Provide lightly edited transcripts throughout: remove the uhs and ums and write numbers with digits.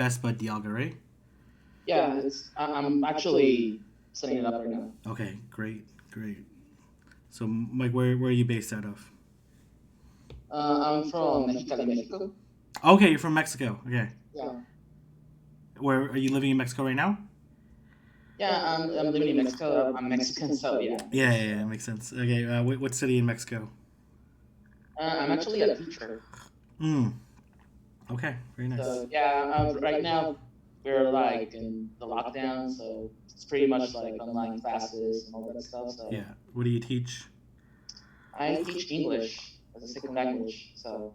Best Bud Dialga, right? Yeah, I'm actually setting it up right now. Okay, great, great. So, Mike, where are you based out of? I'm from Mexicali, Mexico. Okay, you're from Mexico. Okay, Yeah, where are you living in Mexico right now? yeah. I'm living in Mexico. I'm Mexican, so yeah. Yeah, makes sense. Okay, what city in Mexico? I'm actually a teacher. Mm. Okay, very nice. So yeah, right now we're like in the lockdown, so it's pretty much like online classes and all that stuff. So Yeah. What do you teach? I teach English as a second language. So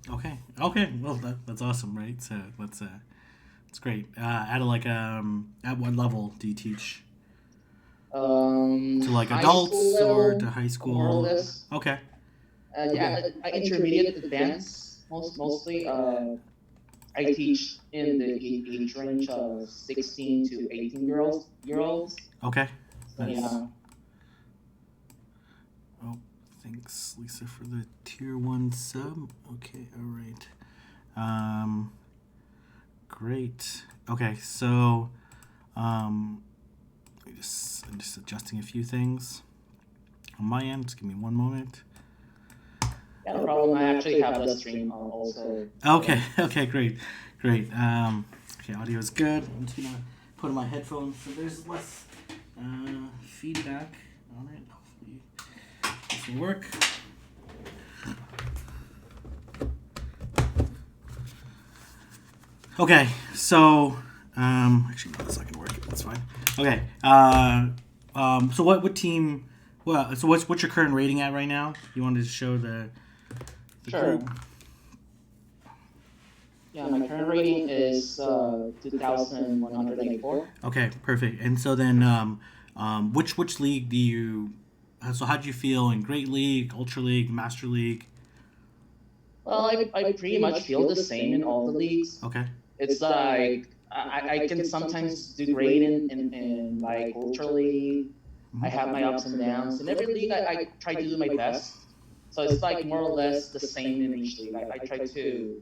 Okay. Okay. Well, that's awesome, right? So that's great. At what level do you teach? To like high school adults or to level, high more or school? less. Okay. Yeah, intermediate advanced mostly. I teach in the age range of 16 to 18 year olds. Okay. So Nice. yeah. Oh, thanks, Lisa, for the tier one sub. Okay. All right. Um. Great. Okay. So, um, I'm just adjusting a few things on my end. Just give me one moment. Yeah, no problem. I actually have the stream also Okay, going. okay, great, great. Okay, audio is good. I'm just gonna put in my headphones so there's less feedback on it. Hopefully, this will work. Okay, so actually no, that's not gonna work. That's fine. Okay, so what team? Well, so what's your current rating at right now? You wanted to show the Sure. group. Yeah, my current rating is 2,184. Okay, perfect. And so then, which league do you? So how do you feel in Great League, Ultra League, Master League? Well, I pretty much feel the same in all the leagues. Okay. It's like I can sometimes do great in like Ultra League. I have my ups and downs. In every league, I try to do my best. So it's like more or less the same in each league. I try to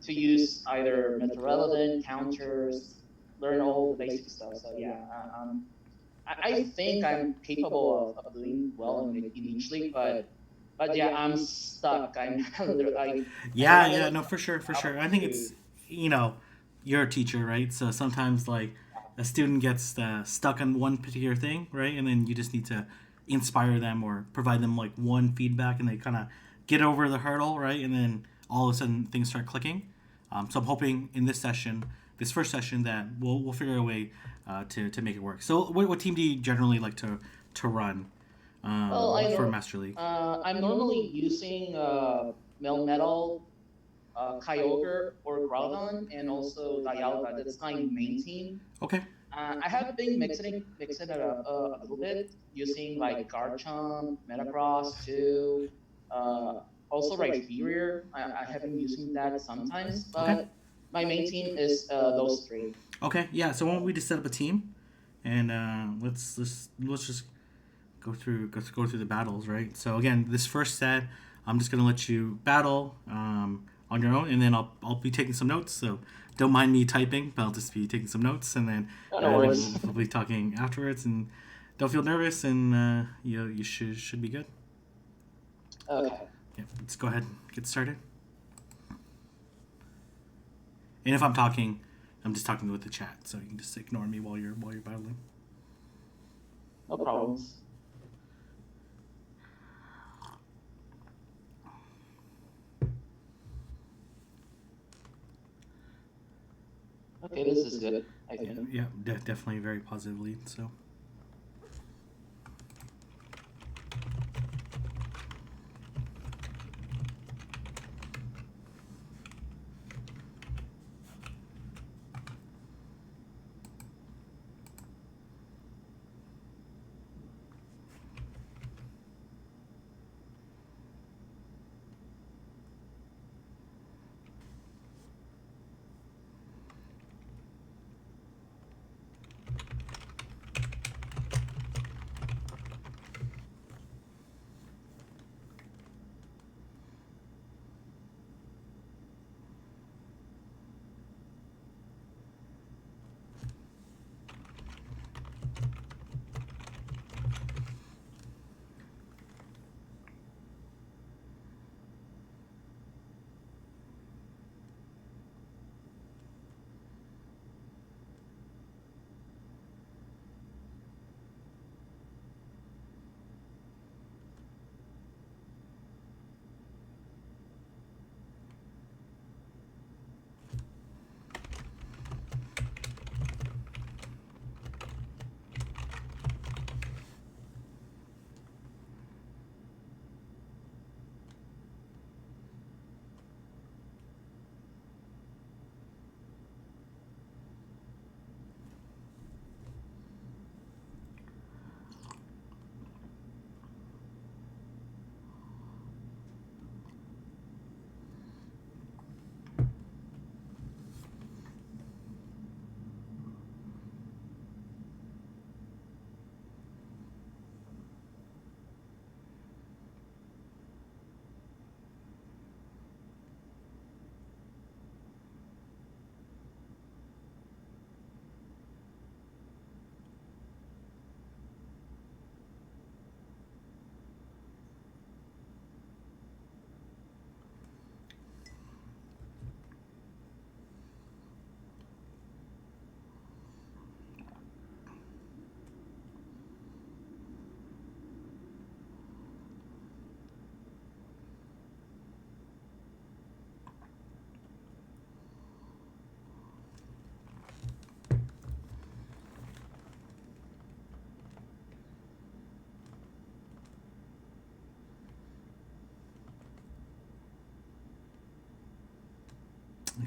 use either meta relevant counters, learn all the basic stuff. So yeah, I think I'm capable of doing well in each league, but yeah, I'm stuck. I don't Yeah, have yeah, any no, for sure, for help sure. I think to. it's you know, you're a teacher, right? So sometimes like a student gets stuck on one particular thing, right? And then you just need to inspire them or provide them like one feedback, and they kind of get over the hurdle, right? And then all of a sudden things start clicking. So I'm hoping in this session, this first session, that we'll figure a way to make it work. So what team do you generally like to run Well, for Master League? I'm normally using Melmetal, Kyogre, or Groudon, and also Dialga. That's my main team. Okay. I have been mixing it up a little bit using like Garchomp, Metagross too. Uh, Also Rhyperior. I have been using that sometimes, Okay. but my main team is those three. Okay. Yeah. So why don't we just set up a team, and let's just go through the battles, right? So again, this first set, I'm just gonna let you battle on your own, and then I'll be taking some notes. So don't mind me typing, but I'll just be taking some notes, and then No, no worries. we'll be talking afterwards. And don't feel nervous, and you should be good. Okay. Yeah, let's go ahead and get started. And if I'm talking, I'm just talking with the chat, so you can just ignore me while you're battling. No problems. Okay, this is good, I think. Yeah, definitely a very positive lead. So.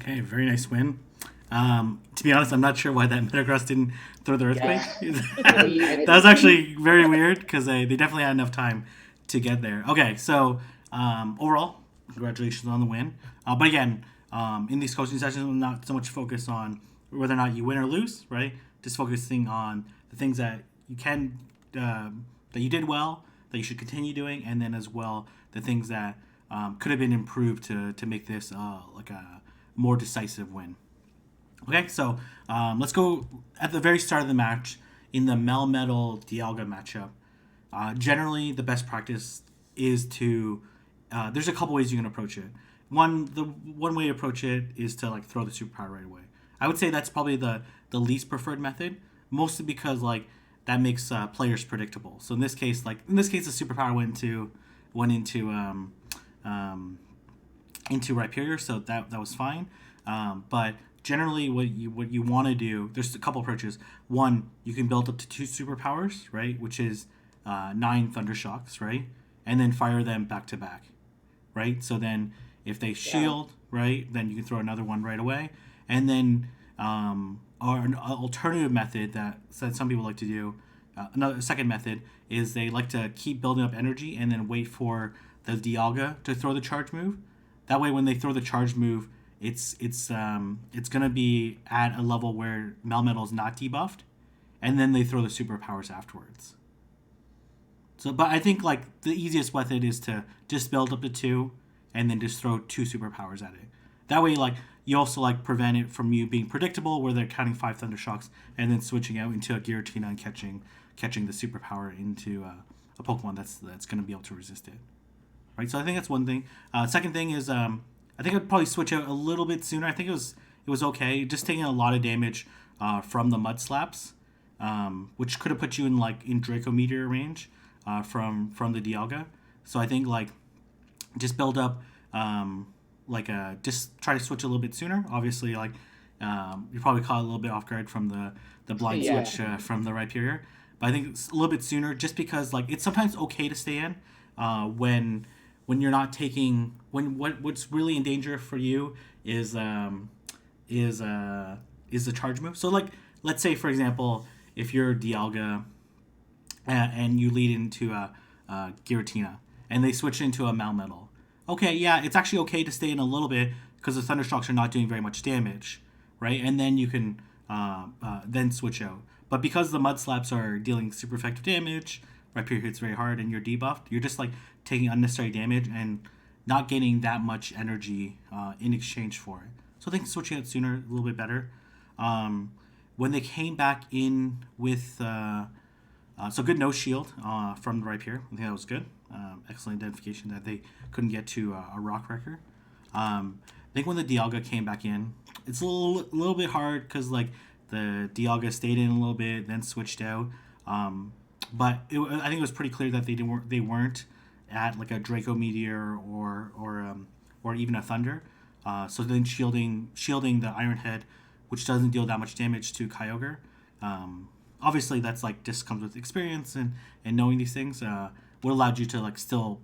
Okay, very nice win. To be honest, I'm not sure why that Metagross didn't throw the Yeah, earthquake. I That was actually very weird because they definitely had enough time to get there. Okay, so overall, congratulations on the win. But again, in these coaching sessions, I'm not so much focused on whether or not you win or lose, right? Just focusing on the things that you can, that you did well, that you should continue doing, and then as well the things that could have been improved to make this like a more decisive win. Okay, so let's go at the very start of the match in the Melmetal Dialga matchup. Generally, the best practice is to. There's a couple ways you can approach it. The one way to approach it is to like throw the superpower right away. I would say that's probably the least preferred method, mostly because like that makes players predictable. So in this case, the superpower went into Rhyperior, so that was fine. But generally, what you want to do, there's a couple approaches. One, you can build up to two superpowers, right, which is 9 Thundershocks, right, and then fire them back to back, right. So then, if they yeah. shield, right, then you can throw another one right away, and then or an alternative method that some people like to do. Another second method is they like to keep building up energy and then wait for the Dialga to throw the charge move. That way, when they throw the charge move, it's gonna be at a level where Melmetal is not debuffed, and then they throw the superpowers afterwards. So, but I think like the easiest method is to just build up to two, and then just throw two superpowers at it. That way, like you also like prevent it from you being predictable, where they're counting 5 Thundershocks and then switching out into a Giratina and catching the superpower into a Pokemon that's going to be able to resist it. Right. So I think that's one thing. Second thing is I think I'd probably switch out a little bit sooner. I think it was okay, just taking a lot of damage from the Mud Slaps, which could have put you in like in Draco Meteor range from the Dialga. So I think like just build up just try to switch a little bit sooner. Obviously, like you probably caught a little bit off guard from the blind Yeah. switch from the Rhyperior, but I think it's a little bit sooner just because like it's sometimes okay to stay in when you're not taking what's really in danger for you is is uh is the charge move. So like let's say for example if you're Dialga and you lead into a Giratina, and they switch into a Malmetal. Okay, yeah, it's actually okay to stay in a little bit because the Thunderstrokes are not doing very much damage, right? And then you can then switch out. But because the Mud Slaps are dealing super effective damage, Rhyperior hits very hard, and you're debuffed, you're just like taking unnecessary damage and not getting that much energy in exchange for it. So I think switching out sooner a little bit better. When they came back in with so good no shield from the Rhyperior. I think that was good. Excellent identification that they couldn't get to a rock wrecker. I think when the Dialga came back in, it's a little bit hard because like the Dialga stayed in a little bit, then switched out. But I think it was pretty clear that they weren't at like a Draco Meteor or even a Thunder. So then shielding the Iron Head, which doesn't deal that much damage to Kyogre. Obviously, that's like just comes with experience and knowing these things. What allowed you to like still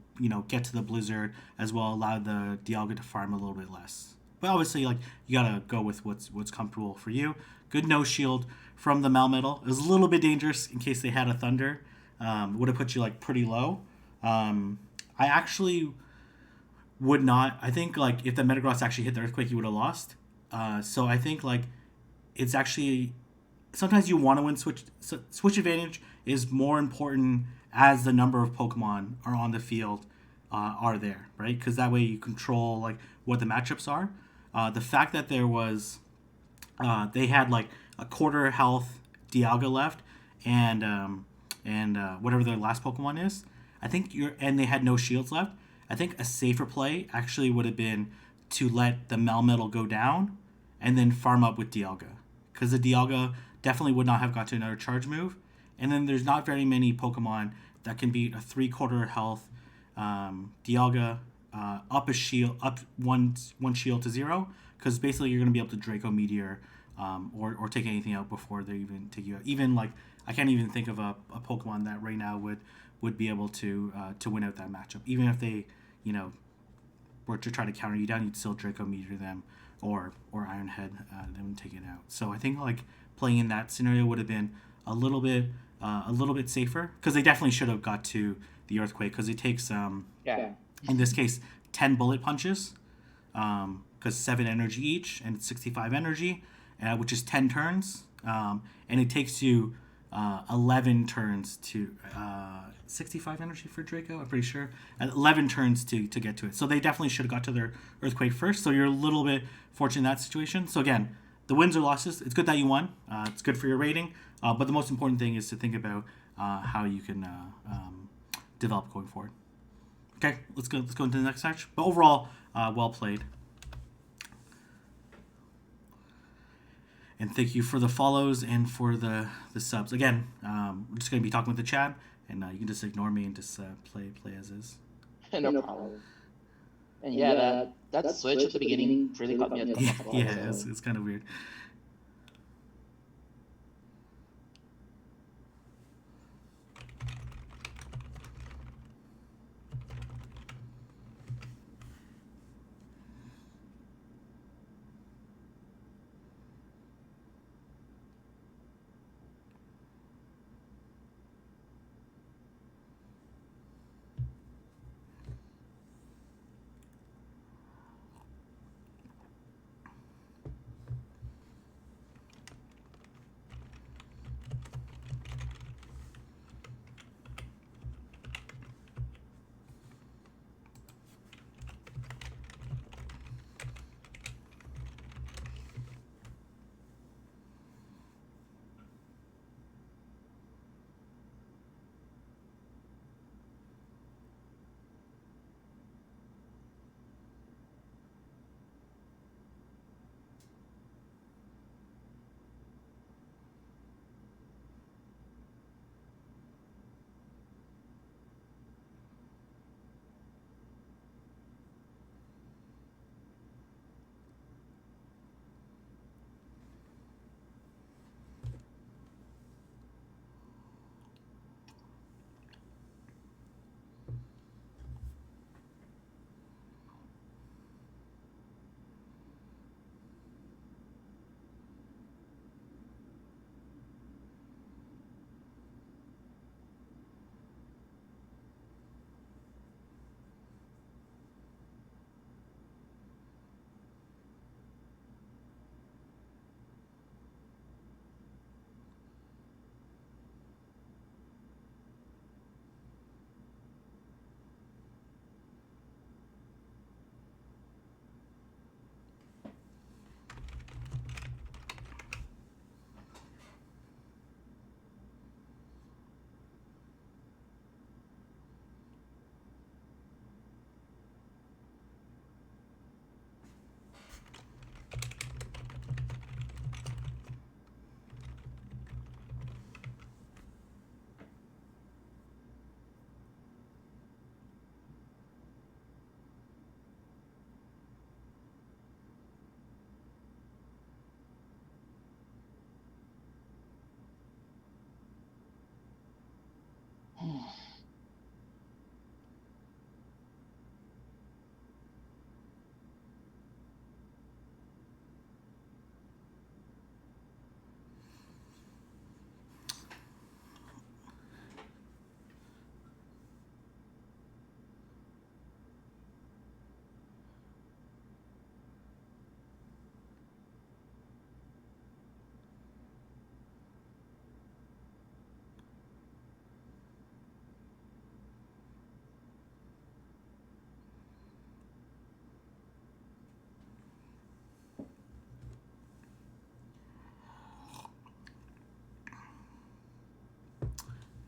get to the Blizzard as well, allow the Dialga to farm a little bit less. But obviously, like you gotta go with what's comfortable for you. Good no shield from the Malmetal. It was a little bit dangerous in case they had a Thunder. Would have put you like pretty low. I actually would not. I think like if the Metagross actually hit the Earthquake, you would have lost. So I think like it's actually sometimes you want to win switch advantage is more important as the number of Pokemon are on the field are there, right? Because that way you control like what the matchups are. The fact that they had like a quarter health Dialga left and whatever their last Pokemon is. I think they had no shields left. I think a safer play actually would have been to let the Melmetal go down and then farm up with Dialga, because the Dialga definitely would not have got to another charge move. And then there's not very many Pokemon that can beat a 3/4 health Dialga up one shield to 0, because basically you're going to be able to Draco Meteor or take anything out before they even take you out. Even like I can't even think of a Pokemon that right now would be able to win out that matchup. Even if they were to try to counter you down, you'd still Draco Meteor them or Iron Head, they wouldn't take it out. So I think like playing in that scenario would have been a little bit safer, because they definitely should have got to the Earthquake, because it takes Yeah. in this case 10 bullet punches, because 7 energy each, and it's 65 energy, which is 10 turns, and it takes you 11 turns to 65 energy for Draco, I'm pretty sure, and 11 turns to get to it. So they definitely should have got to their Earthquake first. So you're a little bit fortunate in that situation. So again, the wins or losses, it's good that you won. It's good for your rating, but the most important thing is to think about how you can develop going forward. Okay, let's go into the next match. But overall, well played. And thank you for the follows and for the subs. Again, we're just going to be talking with the chat, and you can just ignore me and just play as is. No problem. And yeah, that switch at the beginning really caught me at Yeah, it's kind of weird.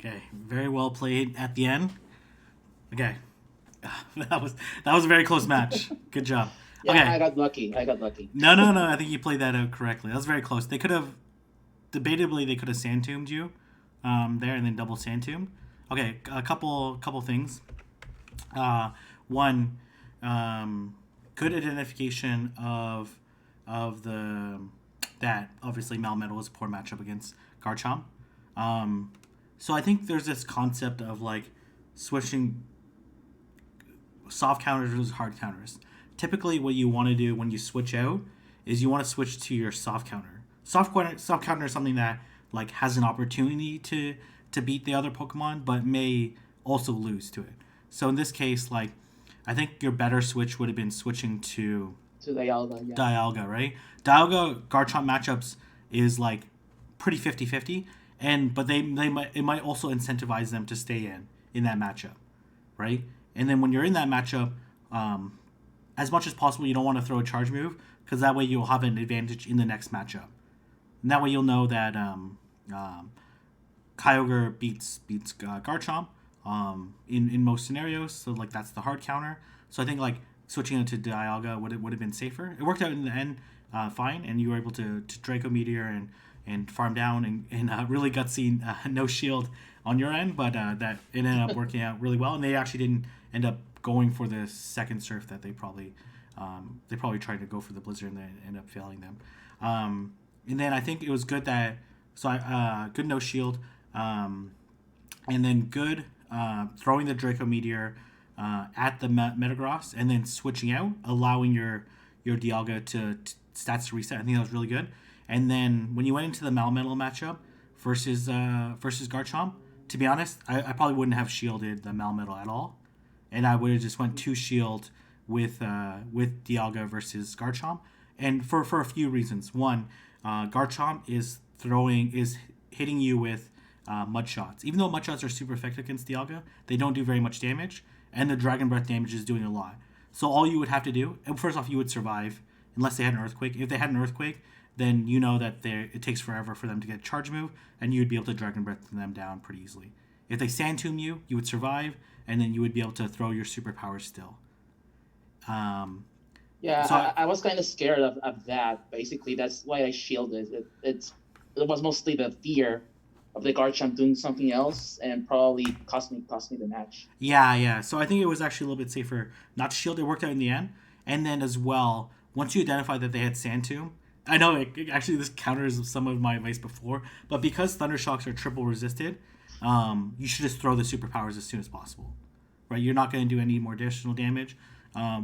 Okay, very well played at the end. Okay, that was a very close match. Good job. Yeah, Okay. I got lucky. No. I think you played that out correctly. That was very close. They could have, debatably, they could have sand tombed you there and then double sand tombed. Okay, a couple things. One, good identification of the that obviously Melmetal was a poor matchup against Garchomp. So I think there's this concept of like switching soft counters versus hard counters. Typically, what you want to do when you switch out is you want to switch to your soft counter. Soft counter is something that like has an opportunity to beat the other Pokemon, but may also lose to it. So in this case, like I think your better switch would have been switching To the Alga, yeah. Dialga, right? Dialga Garchomp matchups is like pretty 50-50, and but they might it might also incentivize them to stay in that matchup, right? And then when you're in that matchup, um, as much as possible, you don't want to throw a charge move because that way you'll have an advantage in the next matchup. And that way you'll know that Kyogre beats Garchomp in most scenarios. So like that's the hard counter. So I think like switching it to Dialga would have been safer. It worked out in the end fine, and you were able to Draco Meteor and farm down and really gutsy no shield on your end, but that it ended up working out really well, and they actually didn't end up going for the second surf that they probably tried to go for the blizzard and they ended up failing them. And then I think it was good that good no shield, and then good throwing the Draco Meteor at the Metagross and then switching out, allowing your Dialga to stats to reset. I think that was really good. And then when you went into the Melmetal matchup versus Garchomp, to be honest, I probably wouldn't have shielded the Melmetal at all, and I would have just went 2 shield with Dialga versus Garchomp, and for a few reasons. One, Garchomp is hitting you with mud shots. Even though mud shots are super effective against Dialga, they don't do very much damage, and the Dragon Breath damage is doing a lot. So all you would have to do, and first off, you would survive unless they had an Earthquake. If they had an Earthquake, then you know that it takes forever for them to get a charge move, and you'd be able to Dragon Breath them down pretty easily. If they Sand Tomb you, you would survive, and then you would be able to throw your superpowers still. Yeah, So I was kind of scared of that. Basically, that's why I shielded it. It was mostly the fear of the Garchomp doing something else and probably cost me the match. yeah. So I think it was actually a little bit safer not to shield. It worked out in the end, and then as well, once you identified that they had Sand Tomb, I know actually this counters some of my advice before, but because Thunder Shocks are triple resisted, you should just throw the superpowers as soon as possible, right? You're not going to do any more additional damage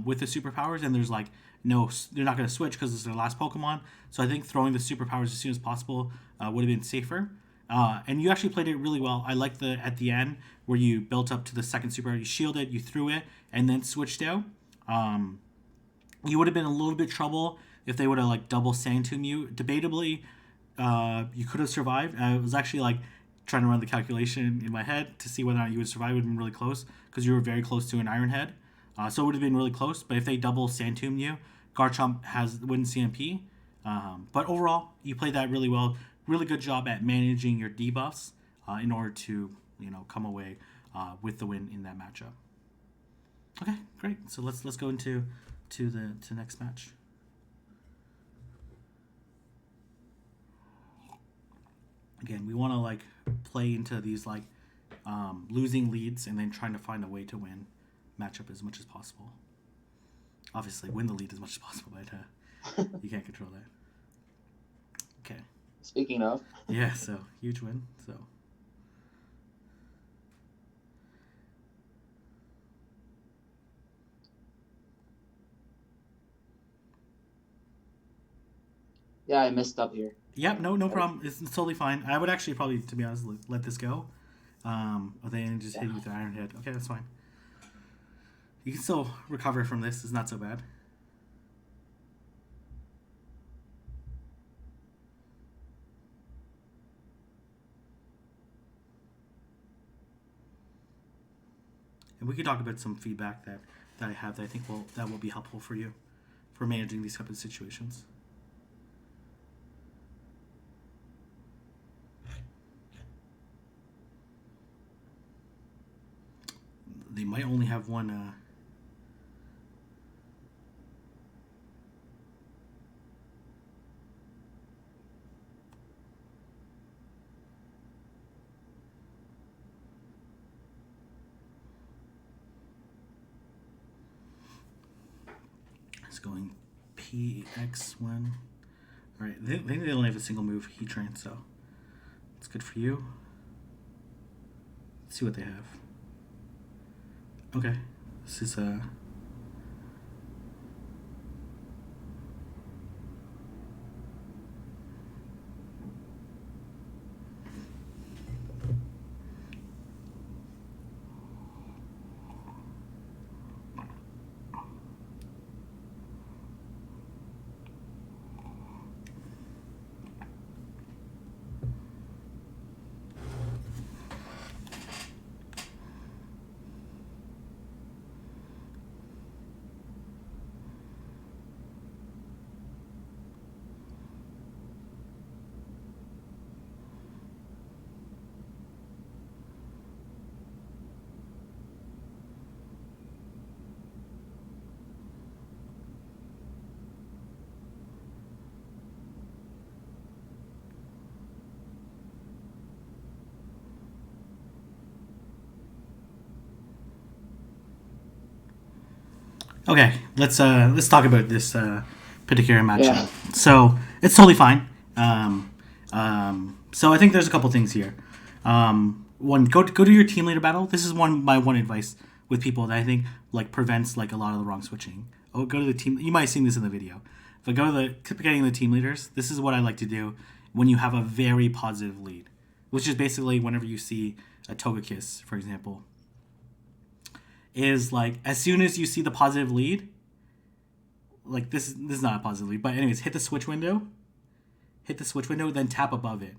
with the superpowers, and there's like no, they're not going to switch because it's their last Pokemon. So I think throwing the superpowers as soon as possible would have been safer. And you actually played it really well. I like the at the end where you built up to the second superpower, you shielded, you threw it, and then switched out. You would have been a little bit trouble if they would have like double Sand Tomb you. Debatably, you could have survived. I was actually like trying to run the calculation in my head to see whether or not you would survive. It would have been really close because you were very close to an Iron Head. So it would have been really close. But if they double Sand Tomb you, Garchomp wouldn't CMP. But overall, you played that really well. Really good job at managing your debuffs in order to come away with the win in that matchup. Okay, great. So let's go into the next match. Again, we want to like play into these like losing leads and then trying to find a way to win matchup as much as possible. Obviously, win the lead as much as possible, but you can't control that. Okay. Speaking of. Yeah, so huge win. So. Yeah, I messed up here. Yep, no problem. It's totally fine. I would actually probably, to be honest, let this go. Then just hit you with an Iron Head. Okay, that's fine. You can still recover from this. It's not so bad. And we could talk about some feedback that I have that I think will be helpful for you for managing these type of situations. They might only have one. It's going PX1. All right, they only have a single move, Heat Train, so it's good for you. Let's see what they have. Okay, this is Okay, let's talk about this particular Yeah. matchup. So it's totally fine. So I think there's a couple things here. One, go to your team leader battle. This is one advice with people that I think like prevents like a lot of the wrong switching. Oh, go to the team. You might have seen this in the video. If I go to getting the team leaders, this is what I like to do when you have a very positive lead, which is basically whenever you see a Togekiss, for example, is like as soon as you see the positive lead, like this is not a positive lead, but anyways, hit the switch window, then tap above it.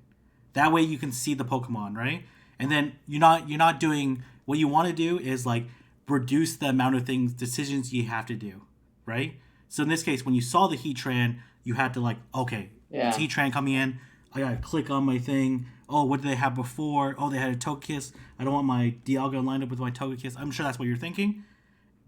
That way you can see the Pokemon, right? And then you're not doing what you want to do is like reduce the amount of things decisions you have to do, right? So in this case, when you saw the Heatran, you had to like, okay, it's Yeah. Heatran coming in. I gotta click on my thing. Oh, what did they have before? Oh, they had a Togekiss. I don't want my Dialga lined up with my Togekiss. I'm sure that's what you're thinking.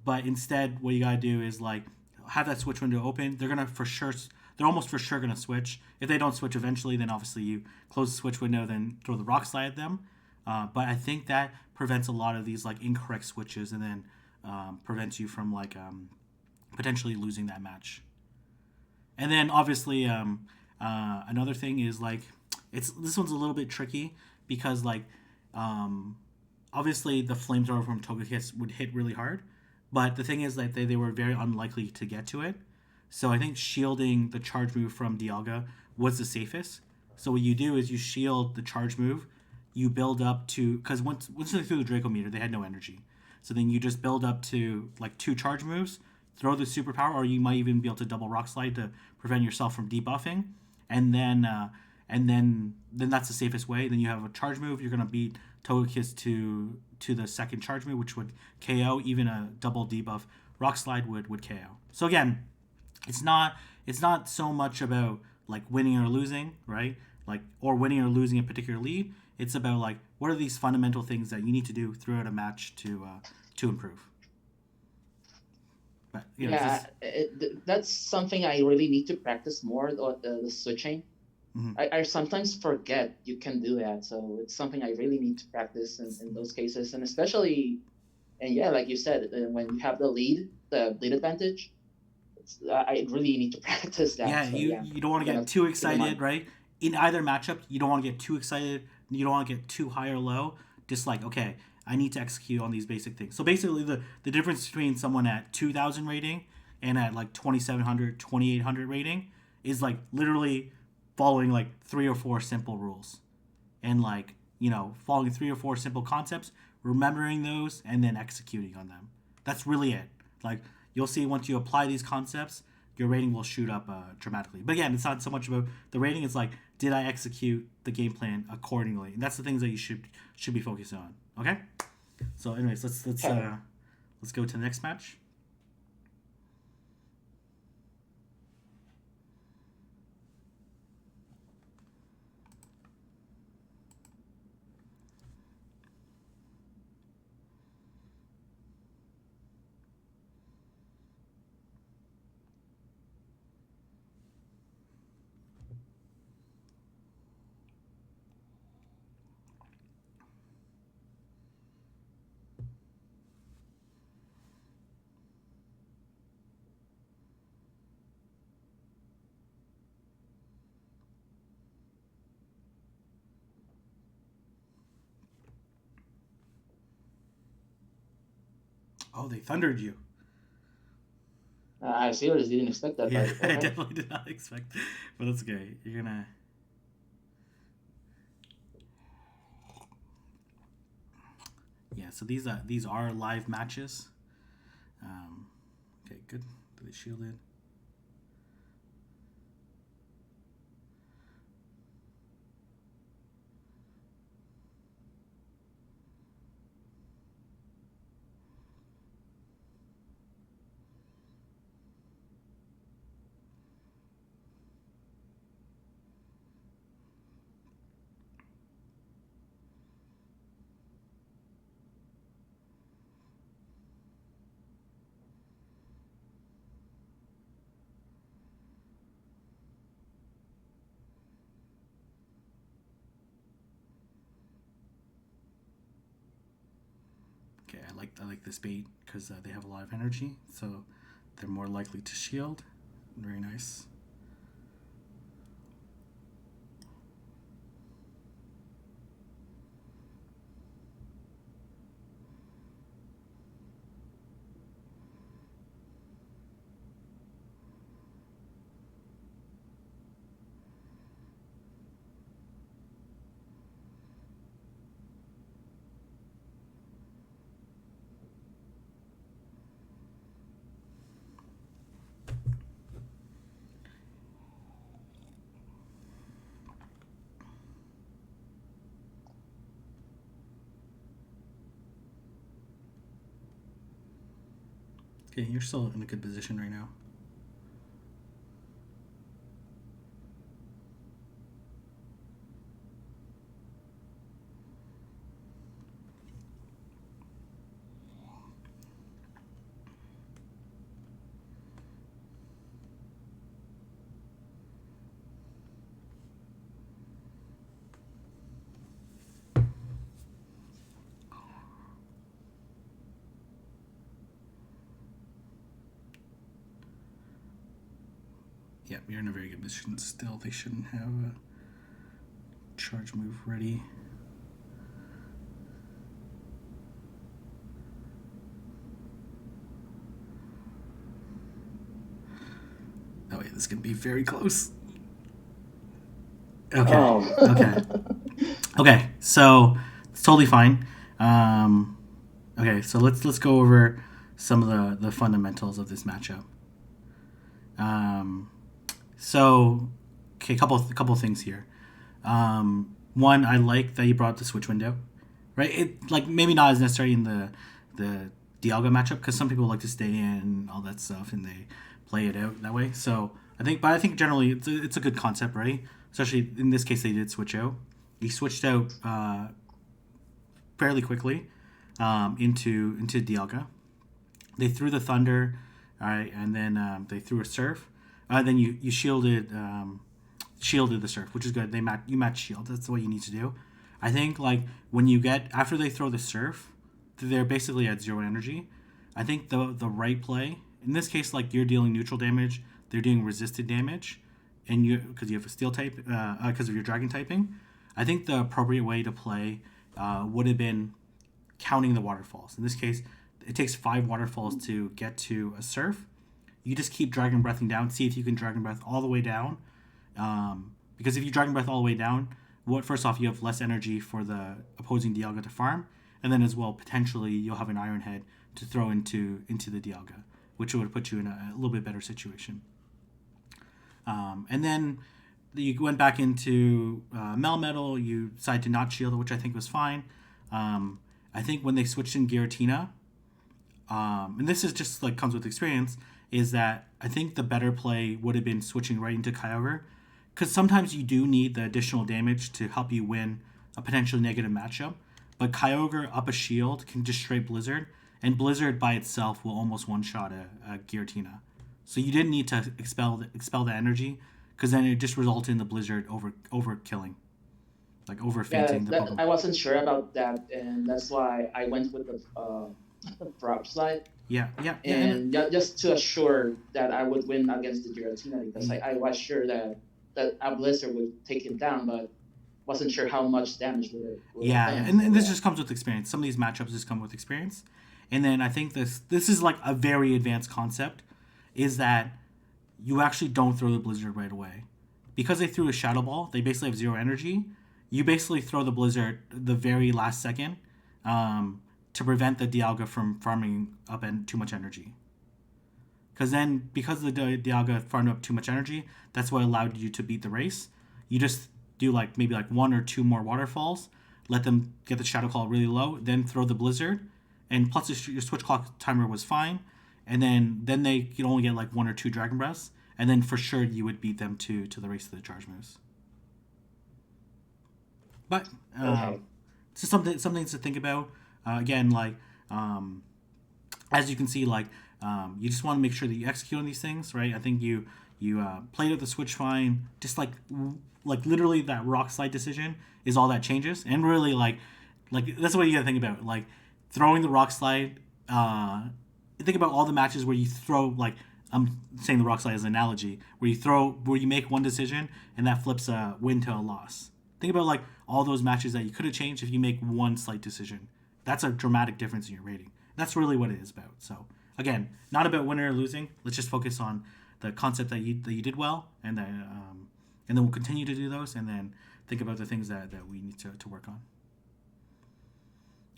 But instead, what you gotta do is like have that switch window open. They're gonna for sure. They're almost for sure gonna switch. If they don't switch eventually, then obviously you close the switch window, then throw the rock slide at them. But I think that prevents a lot of these like incorrect switches, and then prevents you from like potentially losing that match. And then obviously another thing is like it's this one's a little bit tricky because like um, obviously the flamethrower from Togekiss would hit really hard, but the thing is that they were very unlikely to get to it. So I think shielding the charge move from Dialga was the safest. So what you do is you shield the charge move, you build up to because once they threw the Draco meter, they had no energy. So then you just build up to like two charge moves, throw the superpower, or you might even be able to double rock slide to prevent yourself from debuffing, and then that's the safest way. Then you have a charge move. You're gonna beat Togekiss to the second charge move, which would KO. Even a double debuff rock slide would KO. So again, it's not it's not so much about like winning or losing, right? Like or winning or losing a particular lead. It's about like what are these fundamental things that you need to do throughout a match to improve. But Yeah, that's something I really need to practice more. The switching. mm-hmm. I sometimes forget you can do that, so it's something I really need to practice in those cases, and especially, and yeah, like you said, when you have the lead advantage, I really need to practice that. Yeah, So you yeah, you don't want I'm to get gonna too keep in excited, mind. right? In either matchup, you don't want to get too excited. You don't want to get too high or low. Just like okay, I need to execute on these basic things. So basically, the difference between someone at 2,000 rating and at like 2,700, 2,800 rating is like literally following like three or four simple rules and like following three or four simple concepts, remembering those, and then executing on them. That's really it. Like you'll see once you apply these concepts, your rating will shoot up dramatically. But again, it's not so much about the rating. It's like did I execute the game plan accordingly? And that's the things that you should be focusing on. Okay. So, anyways, Okay. let's go to the next match. Oh, they thundered you. I seriously didn't expect that, Yeah, but I okay. definitely did not expect, but that's okay. You're gonna. Yeah, so these are live matches. Um, okay, good. Did they shield it? Okay, I like this bait because they have a lot of energy. So They're more likely to shield. Very nice. Okay, you're still in a good position right now. Yeah, you're in a very good position still. They shouldn't have a charge move ready. Oh wait, this is gonna be very close. Okay. Oh. Okay. Okay. So it's totally fine. Okay, so let's go over some of the fundamentals of this matchup. Um, so okay, couple things here. One, I like that you brought up the switch window, right? It like maybe not as necessary in the Dialga matchup because some people like to stay in and all that stuff and they play it out that way. So I think generally it's a good concept, right? Especially in this case, they did switch out. He switched out fairly quickly into Dialga. They threw the thunder, all right, and then they threw a surf. Then you shielded the surf, which is good. You match shield. That's what you need to do. I think like when you get after they throw the surf, they're basically at zero energy. I think the right play in this case, like you're dealing neutral damage, they're doing resisted damage, and you because you have a steel type because of your dragon typing. I think the appropriate way to play would have been counting the waterfalls. In this case, it takes 5 waterfalls to get to a surf. You just keep dragon breathing down. See if you can dragon breath all the way down. Because if you dragon breath all the way down, first off you have less energy for the opposing Dialga to farm, and then as well potentially you'll have an Iron Head to throw into the Dialga, which would put you in a little bit better situation. And then you went back into Melmetal. You decided to not shield, which I think was fine. I think when they switched in Giratina, and this is just like comes with experience, is that I think the better play would have been switching right into Kyogre, because sometimes you do need the additional damage to help you win a potentially negative matchup. But Kyogre up a shield can just straight Blizzard, and Blizzard by itself will almost one-shot a Giratina. So you didn't need to expel the energy, because then it just resulted in the Blizzard over killing, like over fainting the Pokemon. I wasn't sure about that, and that's why I went with the drop slide. Yeah. And just to assure that I would win against the Giratina, because I was sure that a Blizzard would take him down, but wasn't sure how much damage would yeah, have and this just comes with experience. Some of these matchups just come with experience. And then I think this is like a very advanced concept, is that you actually don't throw the Blizzard right away. Because they threw a Shadow Ball, they basically have zero energy. You basically throw the Blizzard the very last second to prevent the Dialga from farming up too much energy. Because the Dialga farmed up too much energy, that's what allowed you to beat the race. You just do maybe 1 or 2 more waterfalls, let them get the Shadow Claw really low, then throw the Blizzard, and plus your switch clock timer was fine, and then they could only get 1 or 2 Dragon Breaths, and then for sure you would beat them to the race of the charge moves. But it's just something to think about. Again, as you can see, you just want to make sure that you execute on these things, right? I think you played with the switch fine. Just literally that rock slide decision is all that changes, and really that's what you gotta think about. Throwing the rock slide. Think about all the matches where you throw I'm saying the rock slide as an analogy, where you make one decision and that flips a win to a loss. Think about like all those matches that you could have changed if you make one slight decision. That's a dramatic difference in your rating. That's really what it is about. So again, not about winning or losing. Let's just focus on the concept that you did well, and then we'll continue to do those, and then think about the things that we need to work on.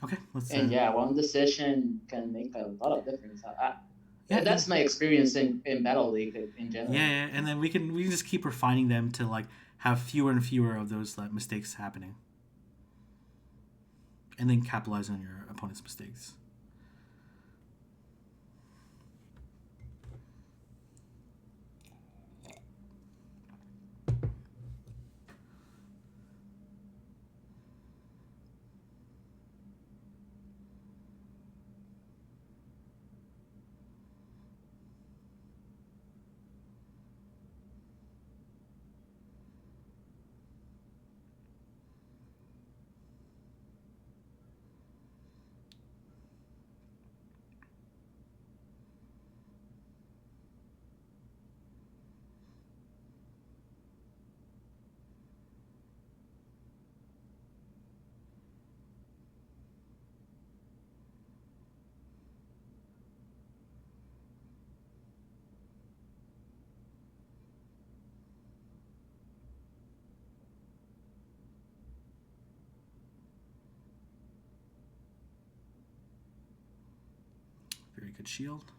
Okay, let's. And yeah, one decision can make a lot of difference. Yeah, That's my experience in Battle League in yeah, general. yeah, and then we can just keep refining them to like have fewer and fewer of those mistakes happening, and then capitalize on your opponent's mistakes. Very good shield.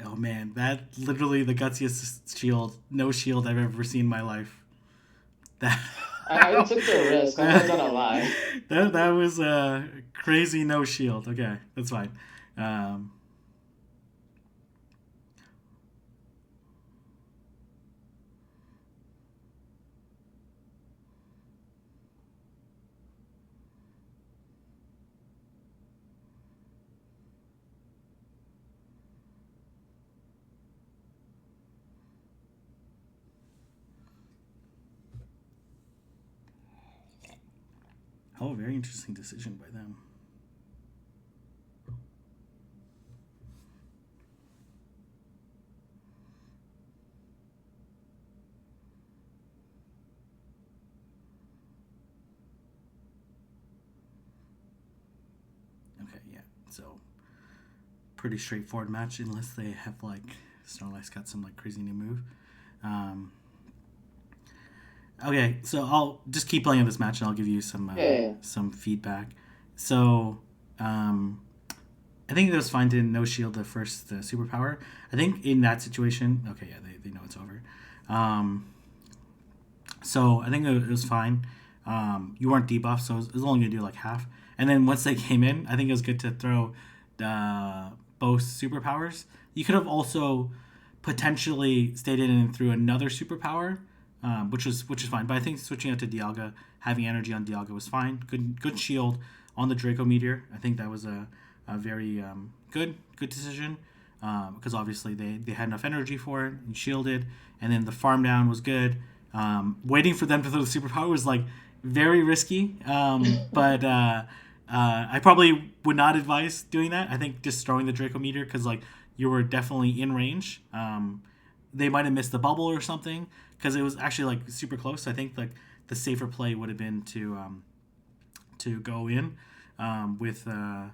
Oh man, that literally the gutsiest shield, no shield I've ever seen in my life. That I took the risk. I'm not gonna lie. that was a crazy no shield. Okay, that's fine. Um, oh, very interesting decision by them. Okay, yeah. So pretty straightforward match unless they have like Snorlax got some like crazy new move. Um, okay, so I'll just keep playing this match and I'll give you Yeah, some feedback. So um, I think it was fine to no shield the first superpower. I think in that situation, okay, yeah, they know it's over. Um, so I think it was fine. You weren't debuffed, so it was only gonna do like half. And then once they came in, I think it was good to throw both superpowers. You could have also potentially stayed in and threw another superpower, which is fine. But I think switching out to Dialga, having energy on Dialga was fine. Good shield on the Draco Meteor. I think that was a very good decision because obviously they had enough energy for it and shielded, and then the farm down was good. Waiting for them to throw the superpower was like very risky, but I probably would not advise doing that. I think just throwing the Draco Meteor because like you were definitely in range. They might have missed the bubble or something because it was actually like super close. I think like the safer play would have been to go in with to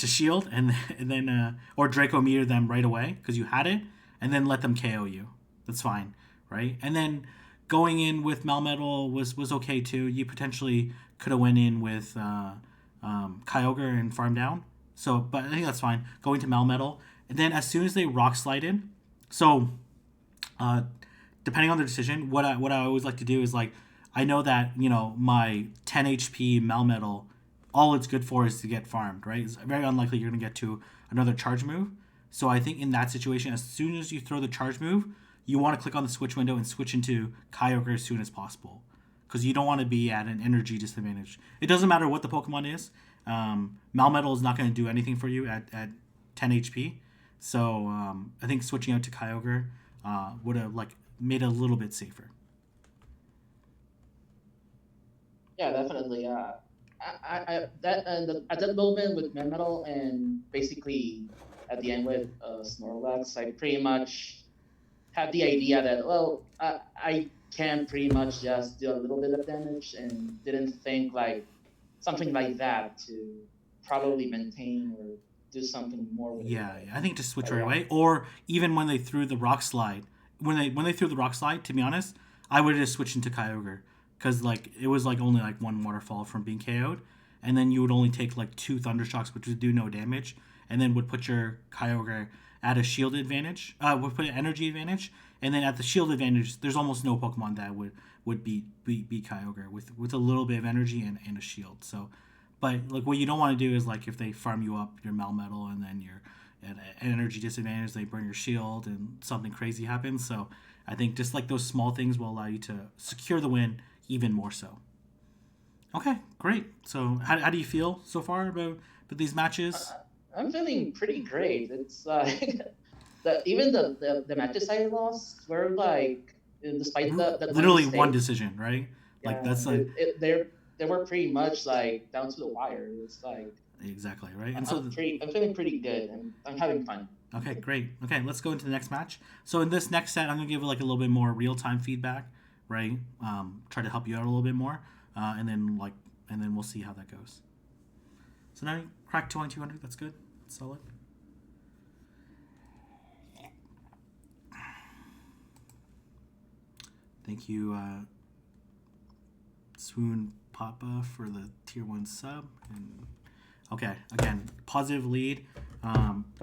shield and then or Draco meter them right away because you had it, and then let them KO you. That's fine, right? And then going in with Melmetal was okay too. You potentially could have went in with Kyogre and farm down. So, but I think that's fine. Going to Melmetal, and then as soon as they rock slided, so uh, depending on their decision, what I always like to do is like I know that my 10 HP Melmetal, all it's good for is to get farmed, right? It's very unlikely you're gonna get to another charge move. So I think in that situation, as soon as you throw the charge move, you want to click on the switch window and switch into Kyogre as soon as possible, because you don't want to be at an energy disadvantage. It doesn't matter what the Pokemon is. Malmetal is not going to do anything for you at 10 HP. So I think switching out to Kyogre would have like made it a little bit safer. Yeah, definitely. That at that moment with Metal and basically at the end with Snorlax, I pretty much had the idea that I can pretty much just do a little bit of damage and didn't think like something like that to probably maintain or do something more with it. Yeah, yeah, I think just switch But right yeah, away. Or even when they threw the rock slide, when they threw the rock slide, to be honest, I would have just switched into Kyogre because like it was like only like one waterfall from being KO'd, and then you would only take like two thunder shocks, which would do no damage, and then would put your Kyogre at a shield advantage. Would put an energy advantage, and then at the shield advantage, there's almost no Pokemon that would beat Kyogre with a little bit of energy and a shield. So but like what you don't want to do is like if they farm you up your Melmetal and then you're at an energy disadvantage, they burn your shield and something crazy happens. So I think just like those small things will allow you to secure the win even more so. Okay, great. So how do you feel so far about these matches? I'm feeling pretty great. It's like even the matches I lost were like despite the one Literally one mistake. decision, right? Like Yeah, that's like they were pretty much like down to the wire. It's like exactly right. And so I'm feeling pretty good. I'm having fun. okay, great. Okay, let's go into the next match. So in this next set, I'm gonna give like a little bit more real time feedback, right? Try to help you out a little bit more, and then we'll see how that goes. So now you crack 2200. That's good. That's solid. Thank you, Swoon Papa, for the tier 1 sub. And okay, again, positive lead.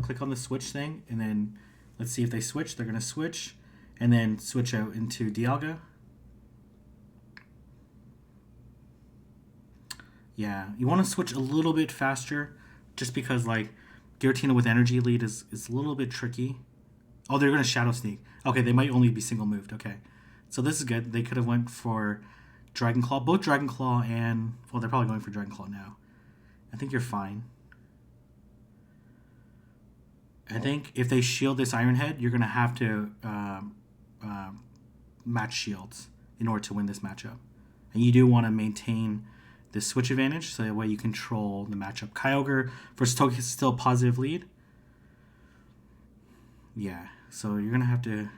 Click on the switch thing, and then let's see if they switch. They're going to switch, and then switch out into Dialga. Yeah, you want to switch a little bit faster, just because, like, Giratina with energy lead is a little bit tricky. Oh, they're going to Shadow Sneak. Okay, they might only be single moved. Okay, so this is good. They could have went for Dragon Claw. Both Dragon Claw and... Well, they're probably going for Dragon Claw now. I think you're fine. I think if they shield this Iron Head, you're going to have to match shields in order to win this matchup. And you do want to maintain the switch advantage so that way you control the matchup. Kyogre versus Togekiss is still a positive lead. Yeah, so you're going to have to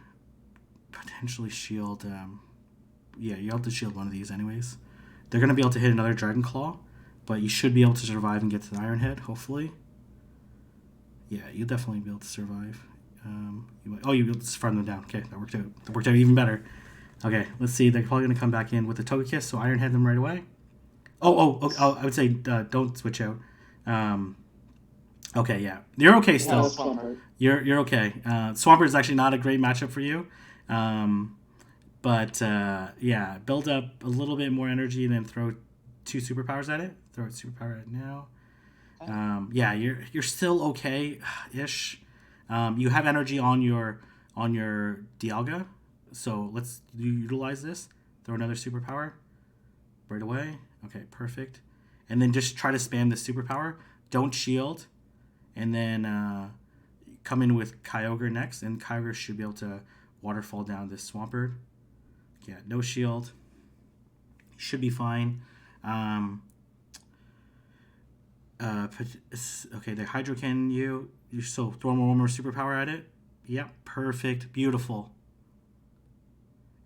potentially shield... yeah, you have to shield one of these anyways. They're going to be able to hit another Dragon Claw, but you should be able to survive and get to the Iron Head, hopefully. Yeah, you'll definitely be able to survive. You'll be able to farm them down. Okay, that worked out. That worked out even better. Okay, let's see. They're probably going to come back in with the Togekiss, so Iron Head them right away. I would say don't switch out. Okay, yeah. You're okay still. You're okay. Swampert is actually not a great matchup for you. But yeah, build up a little bit more energy and then throw 2 superpowers at it. Throw a superpower at it now. Yeah, you're still okay-ish. You have energy on your Dialga, so let's utilize this. Throw another superpower right away. Okay, perfect. And then just try to spam the superpower. Don't shield, and then come in with Kyogre next, and Kyogre should be able to waterfall down this Swampert. Yeah, no shield. Should be fine. Okay, they Hydro Cannon you. You so throw one more superpower at it. Yep, perfect, beautiful.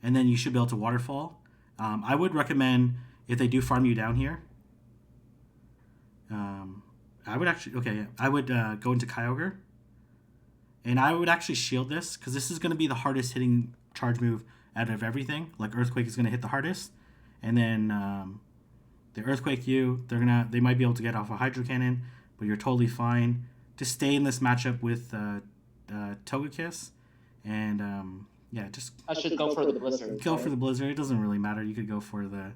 And then you should be able to waterfall. I would recommend if they do farm you down here. I would go into Kyogre, and I would actually shield this because this is going to be the hardest hitting charge move out of everything. Like Earthquake is going to hit the hardest, and then the Earthquake you. They might be able to get off a Hydro Cannon, but you're totally fine. Just stay in this matchup with Togekiss, and yeah, just I should go for the Blizzard. Go for the Blizzard. It doesn't really matter. You could go for the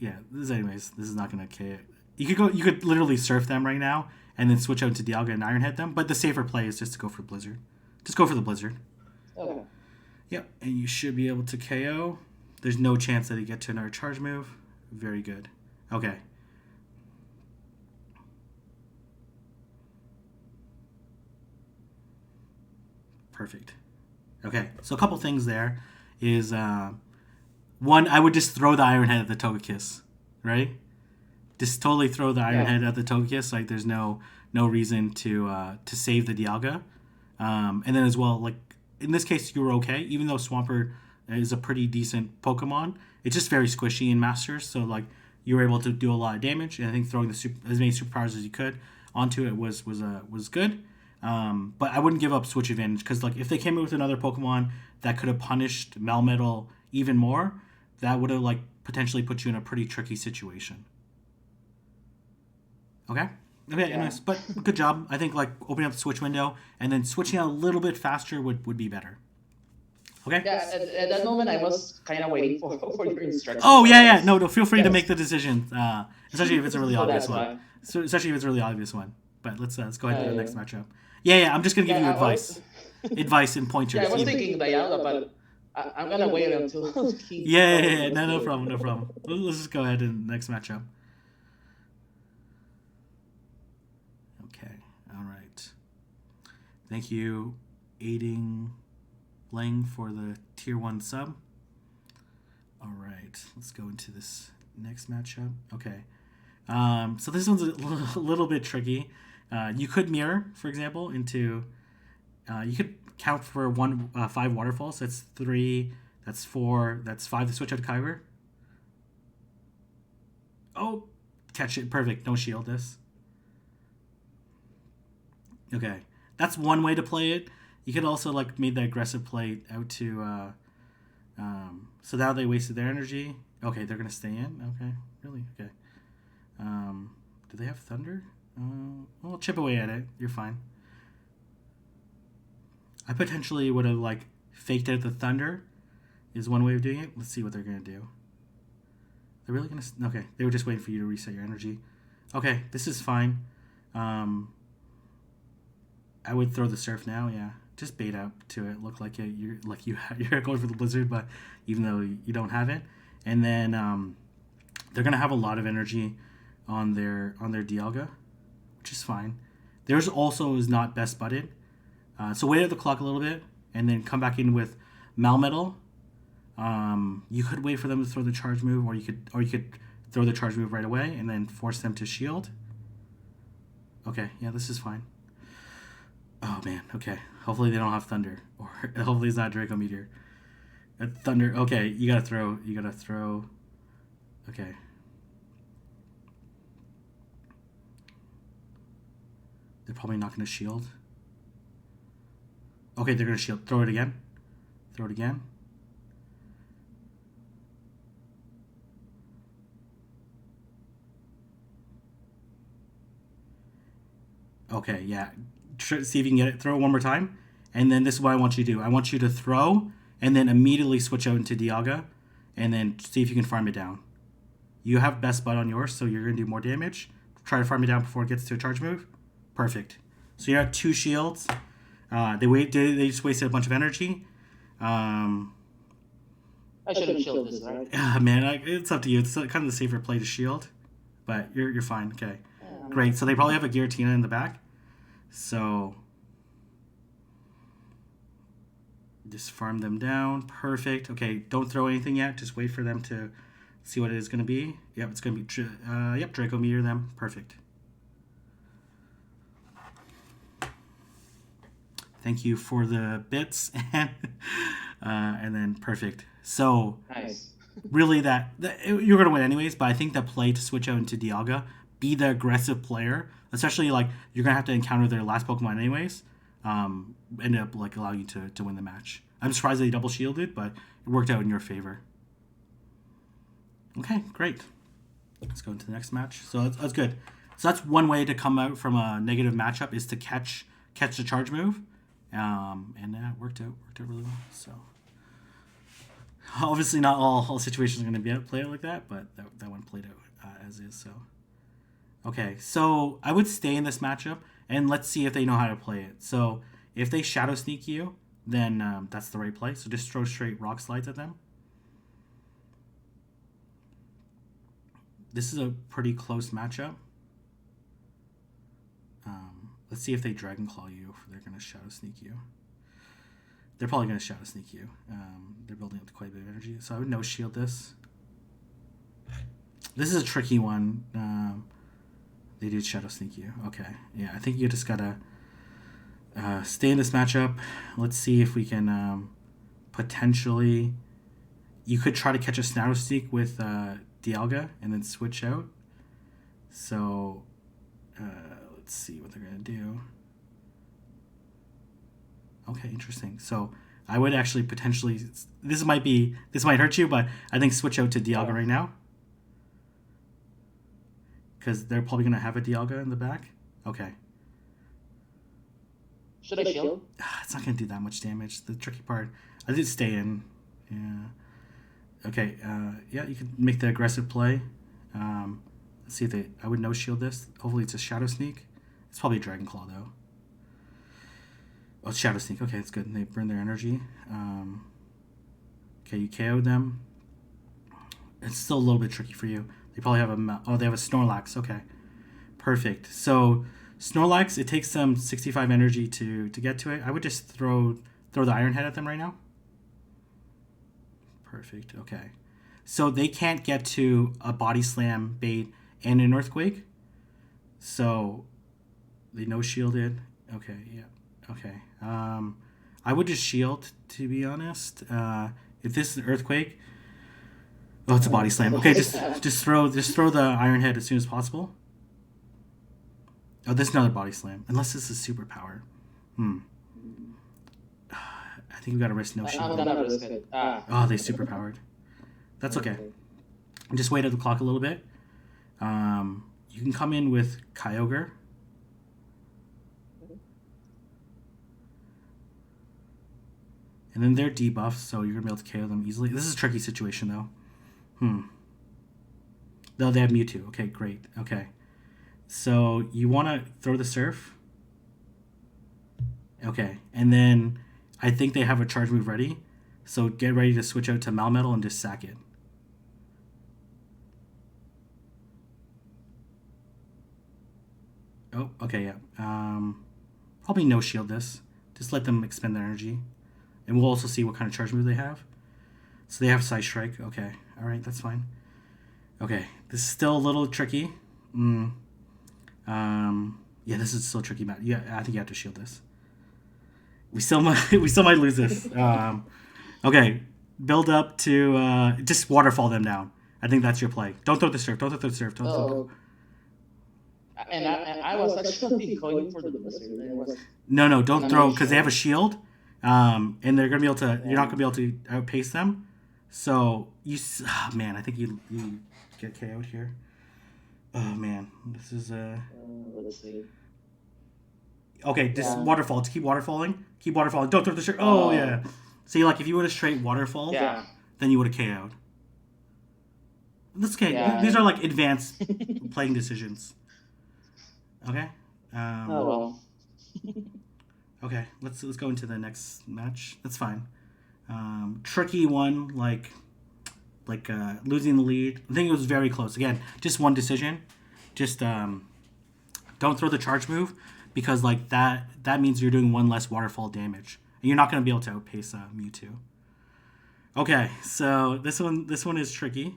This is not gonna KO. You could literally surf them right now and then switch out to Dialga and Iron Head them. But the safer play is just to go for Blizzard. Just go for the Blizzard. Okay. Yep, and you should be able to KO. There's no chance that he get to another charge move. Very good. Okay. Perfect. Okay, so a couple things there is one, I would just throw the Iron Head at the Togekiss, right? Just totally throw the Iron Head at the Togekiss. Like there's no reason to save the Dialga. And then as well, like in this case, you were okay, even though Swampert is a pretty decent Pokemon. It's just very squishy in Masters, so like you were able to do a lot of damage. And I think throwing as many superpowers as you could onto it was good. But I wouldn't give up switch advantage because like if they came in with another Pokemon that could have punished Melmetal even more, that would have like potentially put you in a pretty tricky situation. Okay. Okay, anyways, but good job. I think like opening up the switch window and then switching out a little bit faster would be better. Okay. Yeah, at that moment I was kind of waiting for your instructions. Oh yeah. No. Feel free to make the decision, especially if it's a really obvious one. So especially if it's a really obvious one. But let's go ahead to the next matchup. Yeah. I'm just gonna give you advice, advice and pointers. Yeah, I was thinking Dialga, but I'm gonna wait until. Yeah. No problem. Let's just go ahead and next matchup. Okay. All right. Thank you, Aiding Lang, for the tier 1 sub. All right. Let's go into this next matchup. Okay. So this one's a little bit tricky. You could mirror, for example, into. You could count for 5 waterfalls. That's 3. That's 4. That's 5 to switch out to Kyber. Oh, catch it. Perfect. No shield this. Okay. That's one way to play it. You could also like made the aggressive play out to. So now they wasted their energy. Okay, they're gonna stay in. Okay, really? Okay. Do they have thunder? Well, chip away at it. You're fine. I potentially would have like faked out the thunder. Is one way of doing it. Let's see what they're gonna do. They're really gonna. Okay, they were just waiting for you to reset your energy. Okay, this is fine. I would throw the surf now. Yeah, just bait up to it. Look like you're going for the blizzard, but even though you don't have it, and then they're gonna have a lot of energy on their Dialga, which is fine. Theirs also is not best butted, so wait at the clock a little bit, and then come back in with Melmetal. You could wait for them to throw the charge move, or you could throw the charge move right away and then force them to shield. Okay, yeah, this is fine. Oh man, okay. Hopefully they don't have thunder, or hopefully it's not Draco Meteor. Thunder. Okay, you gotta throw. Okay. They're probably not gonna shield. Okay, they're gonna shield. Throw it again. Okay, yeah. See if you can get it. Throw it one more time. And then this is what I want you to do. I want you to throw and then immediately switch out into Dialga and then see if you can farm it down. You have best bud on yours, so you're going to do more damage. Try to farm it down before it gets to a charge move. Perfect. So you have 2 shields. They just wasted a bunch of energy. I should have shielded this, right? Man, it's up to you. It's kind of the safer play to shield. But you're fine. Okay. Great. So they probably have a Giratina in the back. So just farm them down. Perfect. Okay, don't throw anything yet. Just wait for them to see what it is going to be. Yep, it's going to be Draco Meteor them. Perfect. Thank you for the bits and then perfect. So nice. Really that you're going to win anyways, but I think the play to switch out into Dialga, be the aggressive player, especially like you're gonna have to encounter their last Pokemon anyways, ended up like allowing you to win the match. I'm surprised they double shielded, but it worked out in your favor. Okay, great. Let's go into the next match. So that's good. So that's one way to come out from a negative matchup is to catch the charge move, and that worked out really well. So obviously not all situations are going to play out like that, but that one played out as is. So. Okay, so I would stay in this matchup, and let's see if they know how to play it. So if they Shadow Sneak you, then that's the right play. So just throw straight Rock Slides at them. This is a pretty close matchup. Let's see if they Dragon Claw you, if they're going to Shadow Sneak you. They're probably going to Shadow Sneak you. They're building up to quite a bit of energy, so I would no shield this. This is a tricky one. They did Shadow Sneak you. Okay, yeah, I think you just gotta stay in this matchup. Let's see if we can potentially. You could try to catch a Shadow Sneak with Dialga and then switch out. So let's see what they're gonna do. Okay, interesting. So I would actually potentially. This might hurt you, but I think switch out to Dialga right now. Because they're probably going to have a Dialga in the back. Okay. Should I shield? It's not going to do that much damage. The tricky part. I did stay in. Yeah. Okay. Yeah, you can make the aggressive play. Let's see if they. I would no shield this. Hopefully it's a Shadow Sneak. It's probably a Dragon Claw though. Oh, it's Shadow Sneak. Okay, it's good. And they burn their energy. Okay, you KO'd them. It's still a little bit tricky for you. They probably have they have a Snorlax. Okay, perfect. So Snorlax, it takes them 65 energy to get to it. I would just throw the Iron Head at them right now. Perfect. Okay, so they can't get to a Body Slam, Bait, and an Earthquake. So they no shielded. Okay. Yeah. Okay. I would just shield, to be honest. If this is an Earthquake. Oh, it's a Body Slam. Okay, just throw the Iron Head as soon as possible. Oh, this is another Body Slam. Unless this is Superpower. I think we gotta risk no shield. I'm gonna risk it. Oh, they superpowered. That's okay. Just wait at the clock a little bit. You can come in with Kyogre. And then they're debuffed, so you're gonna be able to KO them easily. This is a tricky situation though. No, they have Mewtwo. Okay, great. Okay. So you want to throw the Surf. Okay. And then I think they have a charge move ready. So get ready to switch out to Malmetal and just sack it. Oh, okay, yeah. Probably no shield this. Just let them expend their energy. And we'll also see what kind of charge move they have. So they have Side Strike. Okay. All right, that's fine. Okay, this is still a little tricky. Yeah, this is still tricky, Matt. Yeah, I think you have to shield this. We still might lose this. Okay, build up to just waterfall them down. I think that's your play. Don't throw the Surf. Don't throw the Surf. And I was actually going for the Blizzard. No, don't throw because they have a shield, and they're gonna be able to. You're not gonna be able to outpace them. So man, I think you get KO'd here. Oh man, this is let's see. Okay, just waterfall. Keep waterfalling. Don't throw the shirt. Oh yeah. See, like if you would have straight waterfall, then you would have KO'd. That's okay. Yeah. These are like advanced playing decisions. Okay. Oh well. Okay, let's go into the next match. That's fine. Tricky one, like losing the lead. I think it was very close. Again, just one decision. Just don't throw the charge move because like that means you're doing one less waterfall damage, and you're not going to be able to outpace Mewtwo. Okay, so this one is tricky.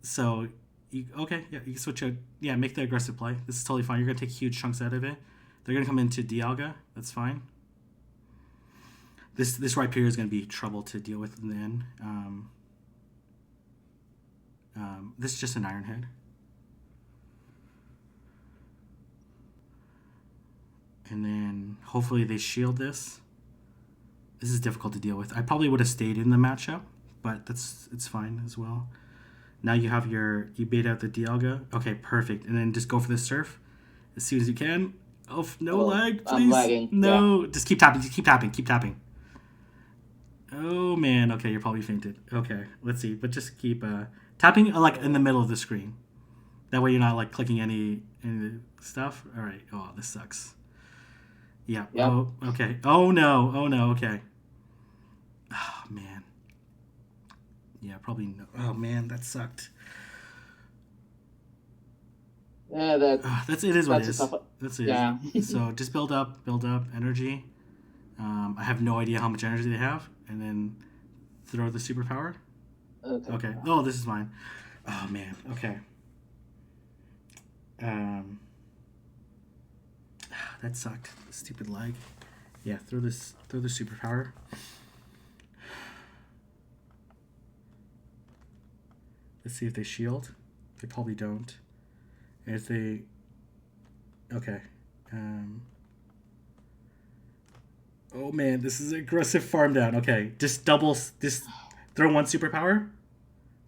So you can switch out. Yeah, make the aggressive play. This is totally fine. You're going to take huge chunks out of it. They're going to come into Dialga. That's fine. This right here is going to be trouble to deal with in the end. This is just an Iron Head. And then hopefully they shield this. This is difficult to deal with. I probably would have stayed in the matchup, but it's fine as well. Now you have you bait out the Dialga. Okay, perfect. And then just go for the Surf as soon as you can. Oh, no lag, please. I'm lagging. No, just keep tapping. Oh man, okay, you're probably fainted. Okay, let's see, but just keep tapping like in the middle of the screen. That way you're not like clicking any stuff. All right. Oh, this sucks. Yeah. Oh, okay. Oh no. Okay. Oh man. Yeah, probably no. Oh man, that sucked. Yeah, That's it. Is what it that's a is. tough. That's it. Yeah. So just build up energy. I have no idea how much energy they have, and then throw the superpower. Okay. Okay. Oh, this is mine. Oh man. Okay. Um, that sucked. Stupid lag. Yeah. Throw this. Throw the superpower. Let's see if they shield. They probably don't. And if they. Okay. Um, oh man, this is aggressive farm down. Okay, just double. Just throw one superpower.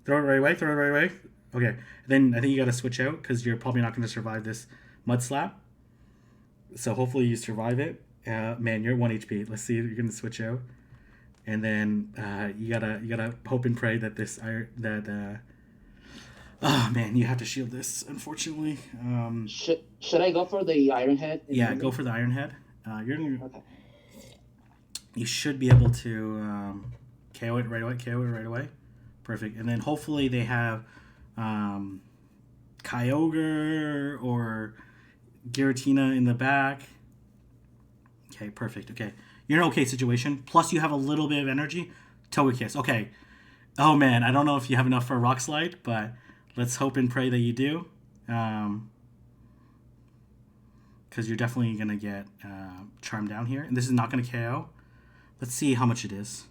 Throw it right away. Throw it right away. Okay. Then I think you got to switch out because you're probably not going to survive this mud slap. So hopefully you survive it. Man, you're 1 HP. Let's see if you're going to switch out. And then you gotta hope and pray that this oh man, you have to shield this. Unfortunately, Should I go for the Iron Head? yeah, go for the Iron Head. You're gonna, Okay. you should be able to KO it right away. KO it right away. Perfect. And then hopefully they have Kyogre or Giratina in the back. Okay, perfect. Okay, you're in an okay situation. Plus, you have a little bit of energy. Togekiss. Okay. Oh man, I don't know if you have enough for a Rock Slide, but let's hope and pray that you do. Because you're definitely gonna get Charm down here, and this is not gonna KO. Let's see how much it is.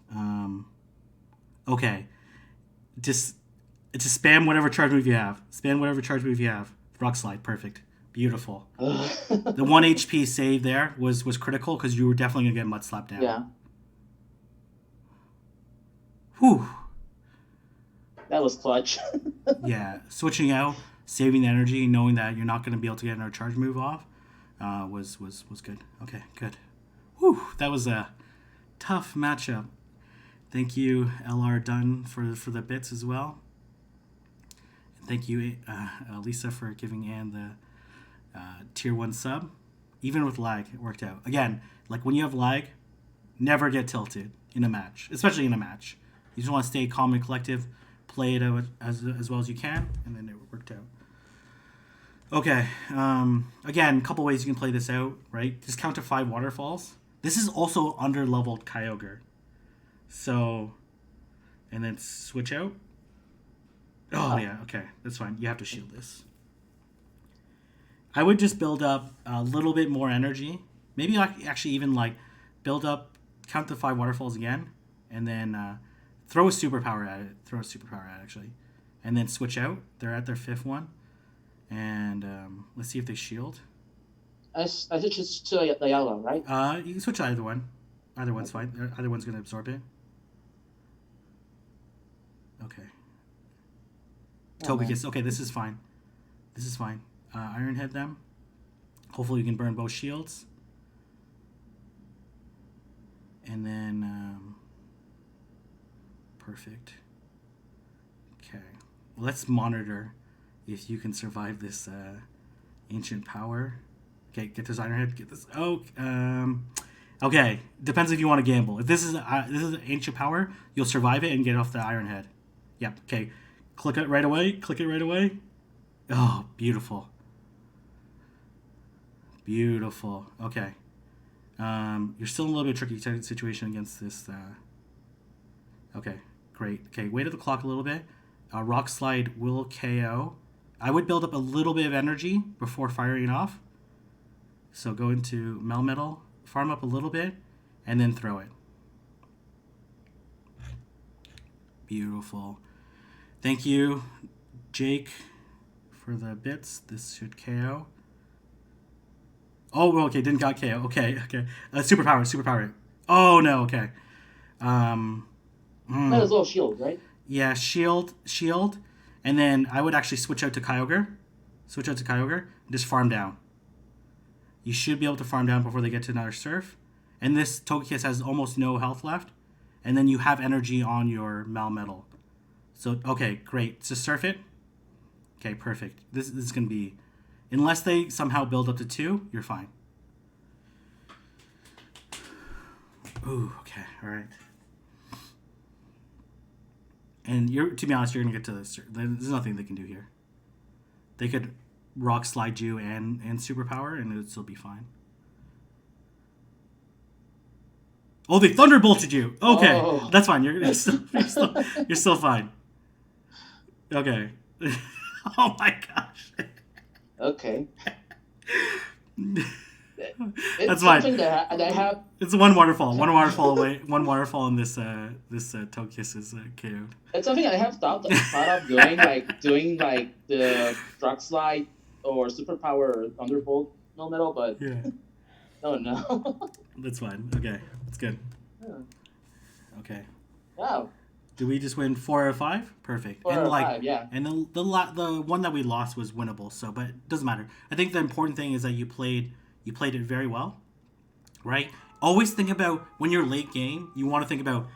Okay, just spam whatever charge move you have. Spam whatever charge move you have. Rock Slide, perfect, beautiful. The 1 HP save there was critical because you were definitely gonna get Mud Slap down. Yeah. Whew. That was clutch. Yeah, switching out, saving the energy, knowing that you're not gonna be able to get another charge move off, was good. Okay, good. Whew, that was a tough matchup. Thank you, LR Dunn, for the bits as well. And thank you, Lisa, for giving Ann the tier 1 sub. Even with lag, it worked out. Again, like when you have lag, never get tilted in a match, especially in a match. You just want to stay calm and collective, play it out as well as you can, and then it worked out. Okay, again, a couple ways you can play this out, right? Just count to 5 waterfalls. This is also under-leveled Kyogre. So, and then switch out. Oh, yeah, okay, that's fine. You have to shield this. I would just build up a little bit more energy. Maybe actually even like build up, count the 5 waterfalls again, and then throw a superpower at it. Throw a superpower at it, actually. And then switch out. They're at their 5th one. And let's see if they shield. I think it's to the yellow, right? You can switch either one. Either one's fine. Either one's going to absorb it. Okay. Togekiss. Okay, this is fine. This is fine. Iron Head them. Hopefully you can burn both shields. And then... perfect. Okay. Let's monitor if you can survive this ancient power. Okay, get this Iron Head. Get this... Oh, okay. Depends if you want to gamble. If this is ancient power, you'll survive it and get off the Iron Head. Yep. Okay. Click it right away. Click it right away. Oh, beautiful. Beautiful. Okay. You're still in a little bit tricky situation against this. Okay, great. Okay, wait at the clock a little bit. Rock Slide will KO. I would build up a little bit of energy before firing it off. So go into Melmetal, farm up a little bit, and then throw it. Beautiful. Thank you, Jake, for the bits. This should KO. Oh, okay, didn't got KO. Okay. Superpower. Oh, no, okay. That is all shield, right? Yeah, shield. And then I would actually switch out to Kyogre. And just farm down. You should be able to farm down before they get to another Surf. And this Togekiss has almost no health left. And then you have energy on your Melmetal. So, okay, great. So surf it. Okay, perfect. This is going to be... Unless they somehow build up to 2, you're fine. Ooh, okay, all right. And to be honest, you're gonna get to this. There's nothing they can do here. They could rock slide you and superpower, and it would still be fine. Oh, they thunderbolted you. Okay, that's fine. You're still fine. Okay. Oh my gosh. Okay. That's fine. That I have. It's one waterfall. One waterfall away. One waterfall, and this Tokius is KO'd. It's something I have thought of doing, like the drug slide or superpower or thunderbolt no metal, but Yeah. no. That's fine. Okay, that's good. Yeah. Okay. Wow. Did we just win 4 out of 5? Perfect. 4 out of 5, yeah. And the one that we lost was winnable. So, but it doesn't matter. I think the important thing is that you played it very well, right? Always think about when you're late game. You want to think about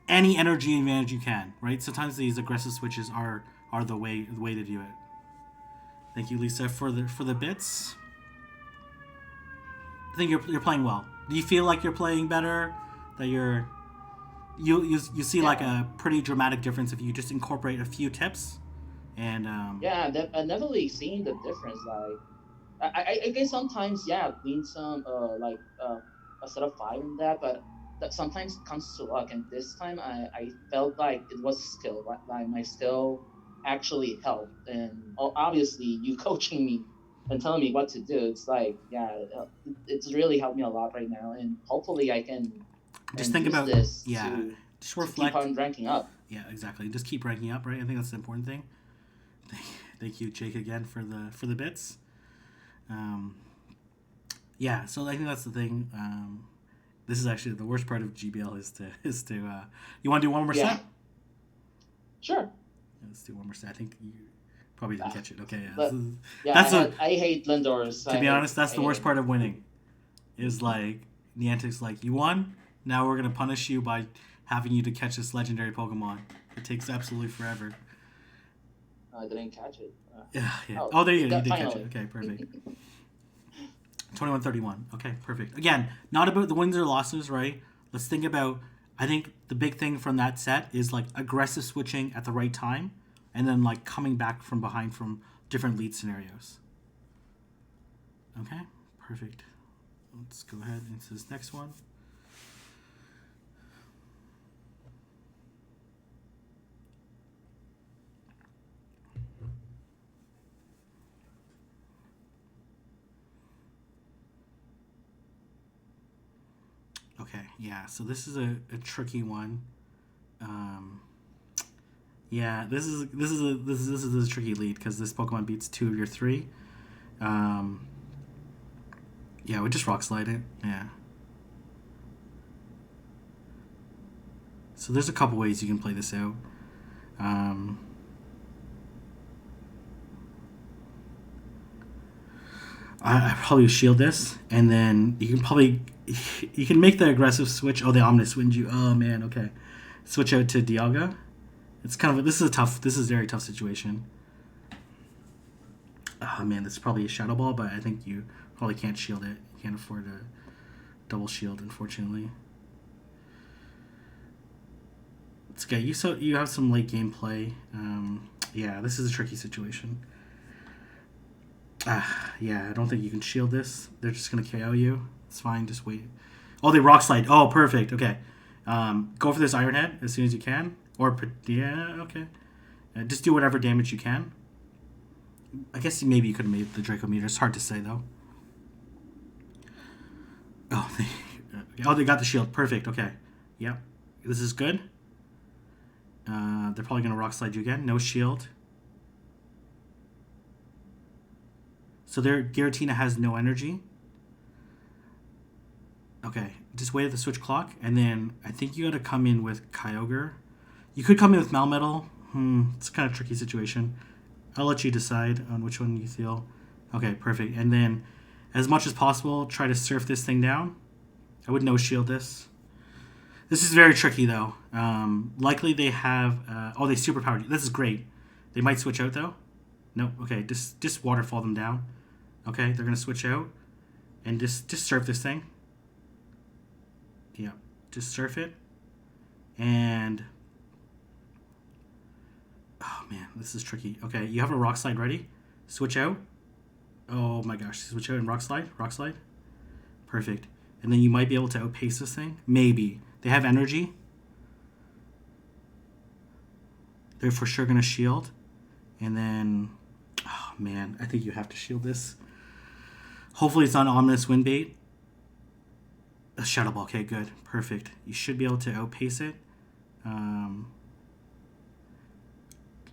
any energy advantage you can, right? Sometimes these aggressive switches are the way to do it. Thank you, Lisa, for the bits. I think you're playing well. Do you feel like you're playing better? That you see like a pretty dramatic difference if you just incorporate a few tips, and yeah, I've definitely seen the difference. Like, I guess sometimes win some a set of 5 in that, but that sometimes comes to luck. And this time, I felt like it was skill. Like my skill actually helped, and obviously you coaching me and telling me what to do. It's like it's really helped me a lot right now, and hopefully I can. Just think about this just reflect. To keep on ranking up. Yeah, exactly. Just keep ranking up, right? I think that's the important thing. Thank you, Jake, again for the bits. Yeah, so I think that's the thing. This is actually the worst part of GBL is to you want to do one more set? Sure. Let's do one more set. I think you probably didn't catch it. Okay, I hate Lindors. To be honest, that's the worst part of winning. Is like Niantic's like, you won. Now we're gonna punish you by having you to catch this legendary Pokemon. It takes absolutely forever. I didn't catch it. Yeah. Oh, there you go. You did finally. catch it. Okay, perfect. 21-31. Okay, perfect. Again, not about the wins or losses, right? Let's think about. I think the big thing from that set is like aggressive switching at the right time, and then like coming back from behind from different lead scenarios. Okay, perfect. Let's go ahead into this next one. Okay, yeah. So this is a tricky one. Yeah, this is a tricky lead because this Pokemon beats 2 of your 3. Yeah, we just rock slide it. Yeah. So there's a couple ways you can play this out. I probably shield this, and then you can make the aggressive switch. Oh, the Omnis wins you. Oh man, okay. Switch out to Dialga. It's kind of this is a very tough situation. Oh man, this is probably a Shadow Ball, but I think you probably can't shield it. You can't afford a double shield, unfortunately. It's okay. You have some late game play. Yeah, this is a tricky situation. Yeah, I don't think you can shield this. They're just gonna KO you. It's fine. Just wait. Oh, they rock slide. Oh, perfect. Okay. Go for this Iron Head as soon as you can. Or yeah, okay. Just do whatever damage you can. I guess maybe you could have made the Draco Meter. It's hard to say though. Oh, they got the shield. Perfect. Okay. Yep. This is good. They're probably gonna rock slide you again. No shield. So their Giratina has no energy. Okay, just wait at the switch clock, and then I think you got to come in with Kyogre. You could come in with Melmetal. It's a kind of tricky situation. I'll let you decide on which one you feel. Okay, perfect. And then, as much as possible, try to surf this thing down. I would no shield this. This is very tricky though. Likely they have. They superpowered you. This is great. They might switch out though. No. Okay, just waterfall them down. Okay, they're gonna switch out, and just surf this thing. Yeah, just surf it, and man, this is tricky. Okay, you have a rock slide ready. Switch out. Oh my gosh, switch out and rock slide. Rock slide. Perfect. And then you might be able to outpace this thing. Maybe. They have energy. They're for sure going to shield. And then, oh man, I think you have to shield this. Hopefully it's not ominous wind bait. A shadow ball. Okay, good. Perfect. You should be able to outpace it. I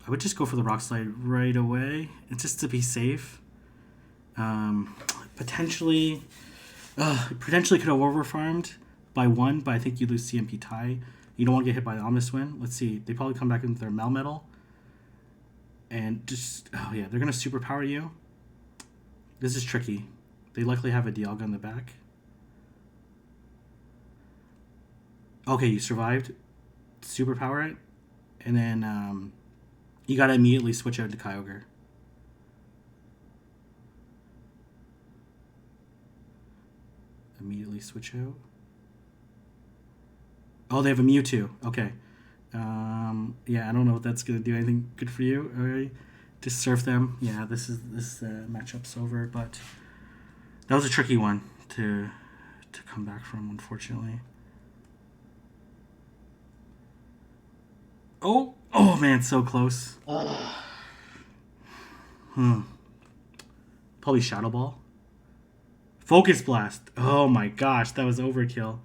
would just go for the rock slide right away. It's just to be safe. Potentially could have overfarmed by 1, but I think you lose CMP tie. You don't want to get hit by the ominous wind. Let's see. They probably come back with their Melmetal. And just, oh yeah, they're going to superpower you. This is tricky. They likely have a Dialga in the back. Okay, you survived. Superpower it. And then you got to immediately switch out to Kyogre. Immediately switch out. Oh, they have a Mewtwo. Okay. Yeah, I don't know if that's going to do anything good for you. All right. Just surf them. Yeah, this matchup's over, but that was a tricky one to come back from, unfortunately. Oh man, so close. Probably Shadow Ball. Focus Blast. Oh my gosh, that was overkill.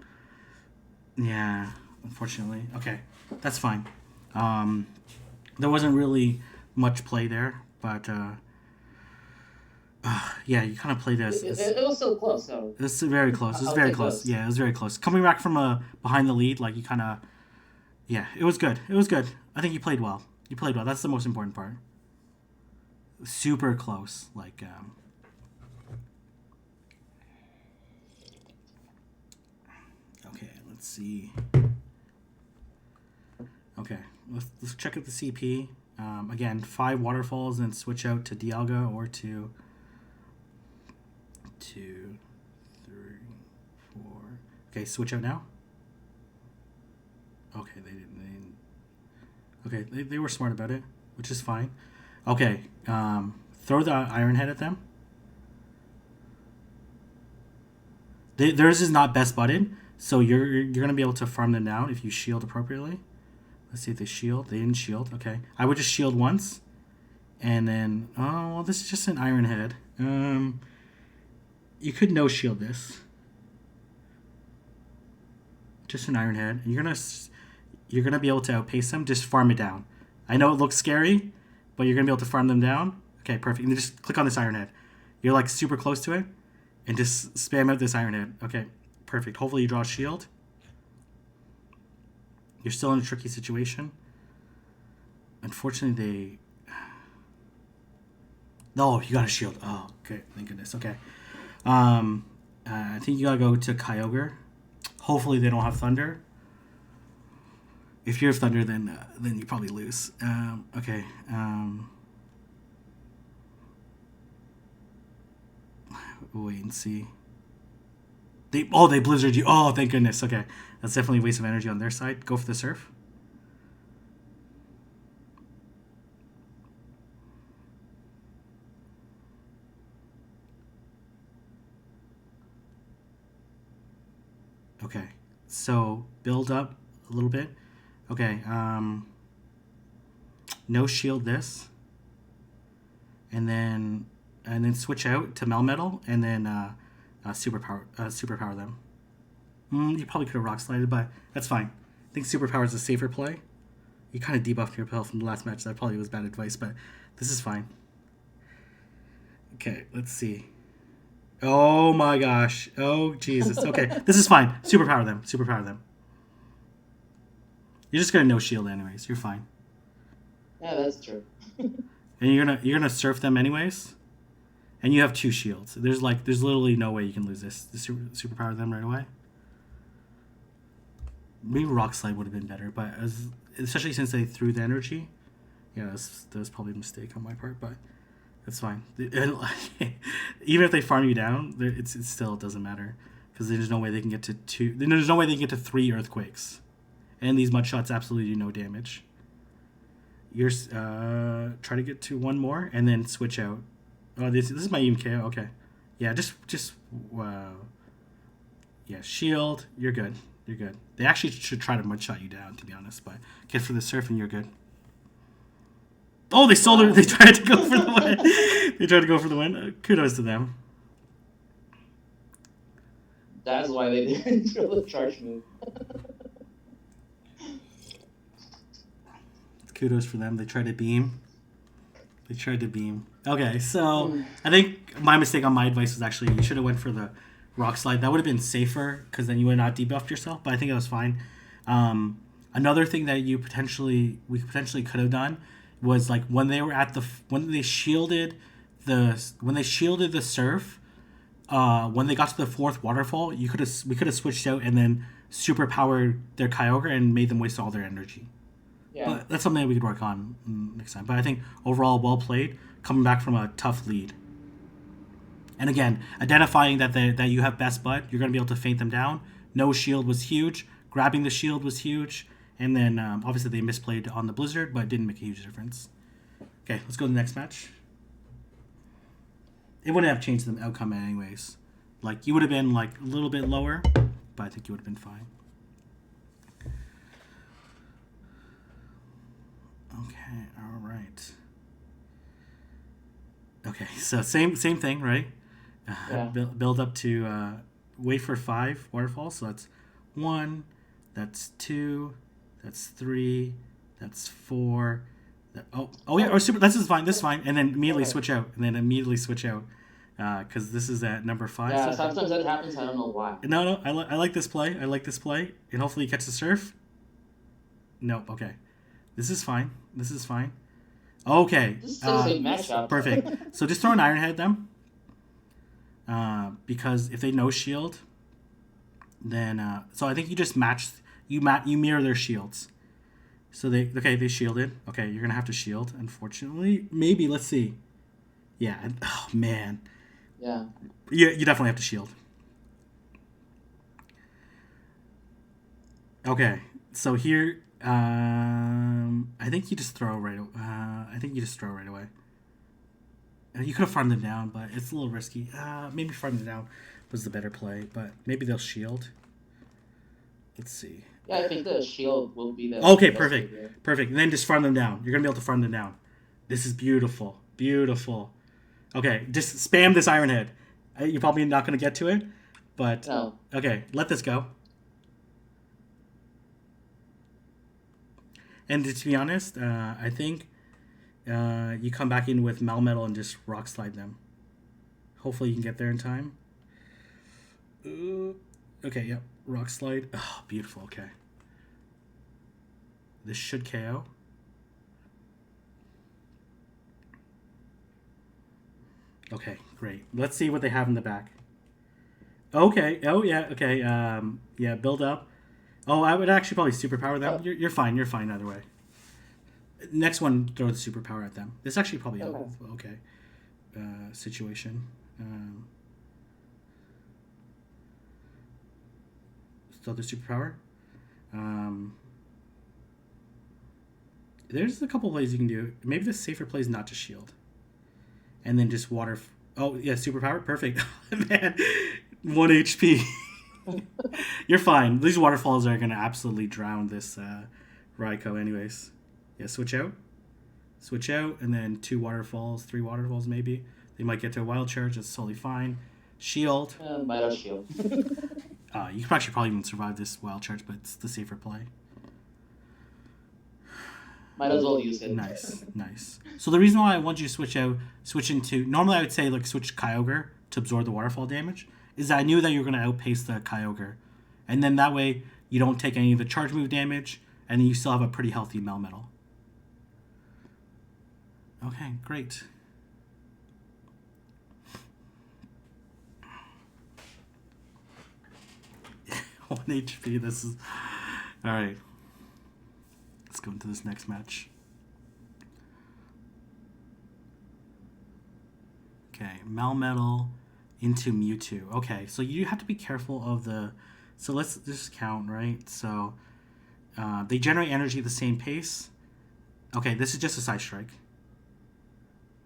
Yeah, unfortunately. Okay, that's fine. There wasn't really much play there, but yeah, you kind of played as... It was so close, though. It was very close. It was very close. Yeah, it was very close. Coming back from behind the lead, like you kind of... Yeah, it was good. It was good. I think you played well. You played well. That's the most important part. Super close. Like... Okay, let's see. Okay, let's check out the CP. Again, 5 waterfalls and switch out to Dialga or to 2, 3, 4. Okay, switch out now. Okay, they didn't. Okay, they were smart about it, which is fine. Okay, throw the Iron Head at them. Theirs is not best button, so you're gonna be able to farm them down if you shield appropriately. Let's see if they shield. They didn't shield. Okay, I would just shield once, and then well, this is just an Iron Head. You could no shield this. Just an Iron Head. You're gonna be able to outpace them. Just farm it down. I know it looks scary, but you're gonna be able to farm them down. Okay, perfect. And then just click on this Iron Head. You're like super close to it, and just spam out this Iron Head. Okay, perfect. Hopefully you draw a shield. You're still in a tricky situation. Unfortunately, No, you got a shield. Oh, okay. Thank goodness. Okay. I think you gotta go to Kyogre. Hopefully they don't have Thunder. If you have Thunder, then you probably lose. Okay. Wait and see. They blizzard you. Oh, thank goodness. Okay, that's definitely a waste of energy on their side. Go for the surf. Okay, so build up a little bit. Okay, no shield this, and then switch out to Melmetal, and then superpower them. You probably could have rock slided, but that's fine. I think superpower is a safer play. You kind of debuffed yourself from the last match. That probably was bad advice, but this is fine. Okay, let's see. Oh my gosh. Oh Jesus. Okay, this is fine. Superpower them. Superpower them. You're just gonna no shield anyways. You're fine. Yeah, that's true. And you're gonna surf them anyways. And you have 2 shields. There's literally no way you can lose this. Superpower them right away. Maybe Rock Slide would have been better, but especially since they threw the energy. Yeah, that was probably a mistake on my part, but that's fine. Even if they farm you down, it still doesn't matter because there's no way they can get to 2. There's no way they can get to 3 earthquakes, and these mud shots absolutely do no damage. You're try to get to one more and then switch out. Oh, this is my even KO. Okay, yeah, just yeah, shield. You're good. You're good. They actually should try to mud shot you down, to be honest. But get for the surf and you're good. Oh, they sold her. They tried to go for the win. They tried to go for the win. Kudos to them. That's why they didn't throw the charge move. Kudos for them. They tried to beam. They tried to beam. Okay, so I think my mistake on my advice was actually you should have went for the rock slide. That would have been safer because then you would not debuffed yourself. But I think it was fine. Another thing that we potentially could have done was like when they were at when they shielded the surf. When they got to the fourth waterfall, we could have switched out and then super powered their Kyogre and made them waste all their energy. Yeah. But that's something that we could work on next time. But I think overall, well played, coming back from a tough lead. And again, identifying that you have best bud, you're going to be able to feint them down. No shield was huge. Grabbing the shield was huge. And then obviously they misplayed on the Blizzard, but it didn't make a huge difference. Okay, let's go to the next match. It wouldn't have changed the outcome anyways. Like, you would have been like a little bit lower, but I think you would have been fine. Okay, all right. Okay, so same thing, right? Yeah. Build up to wait for 5 waterfalls. So that's 1, that's 2, that's 3, that's 4. Oh yeah, or super. This is fine. This is fine, and then immediately switch out, because this is at number 5. Yeah, so sometimes that happens. I don't know why. No, I like this play. I like this play, and hopefully you catch the surf. Nope. Okay, this is fine. Okay. This is a safe matchup. Perfect. So just throw an Iron Head at them. Because if they no shield, then so I think you just you mirror their shields. So they shielded. Okay, you're gonna have to shield. Unfortunately, maybe let's see. Yeah. Oh man. Yeah. You definitely have to shield. Okay, so here, I think you just throw right. Away. You could have farmed them down, but it's a little risky. Maybe farm them down was the better play, but maybe they'll shield. Let's see. Yeah, I think the shield will be the. Okay, perfect. And then just farm them down. You're gonna be able to farm them down. This is beautiful. Okay, just spam this Iron Head. You're probably not gonna get to it, but no. Okay, let this go. And to be honest, I think you come back in with Melmetal and just rock slide them. Hopefully you can get there in time. Okay, yep. Rock slide. Oh, beautiful. Okay. This should KO. Okay, great. Let's see what they have in the back. Okay. Oh, yeah. Okay. Yeah, build up. Oh, I would actually probably superpower them. You're fine. You're fine either way. Next one, throw the superpower at them. This is actually probably okay. Situation. Still the superpower. There's a couple plays you can do. Maybe the safer play is not to shield. And then just water. Oh, yeah, superpower. Perfect. Man, 1 HP. You're fine. These waterfalls are going to absolutely drown this Raikou anyways. Yeah, switch out, and then 2 waterfalls, 3 waterfalls maybe. They might get to a wild charge. That's totally fine. Shield. Might have shield. You could actually probably even survive this wild charge, but it's the safer play. Might as well use it. Nice. So the reason why I want you to switch into, normally I would say like switch Kyogre to absorb the waterfall damage, is that I knew that you were going to outpace the Kyogre. And then that way you don't take any of the charge move damage, and then you still have a pretty healthy Melmetal. Okay, great. One HP, this is... Alright. Let's go into this next match. Okay, Melmetal into Mewtwo. Okay, so you have to be careful of the... So let's just count, right? So they generate energy at the same pace. Okay, this is just a side strike.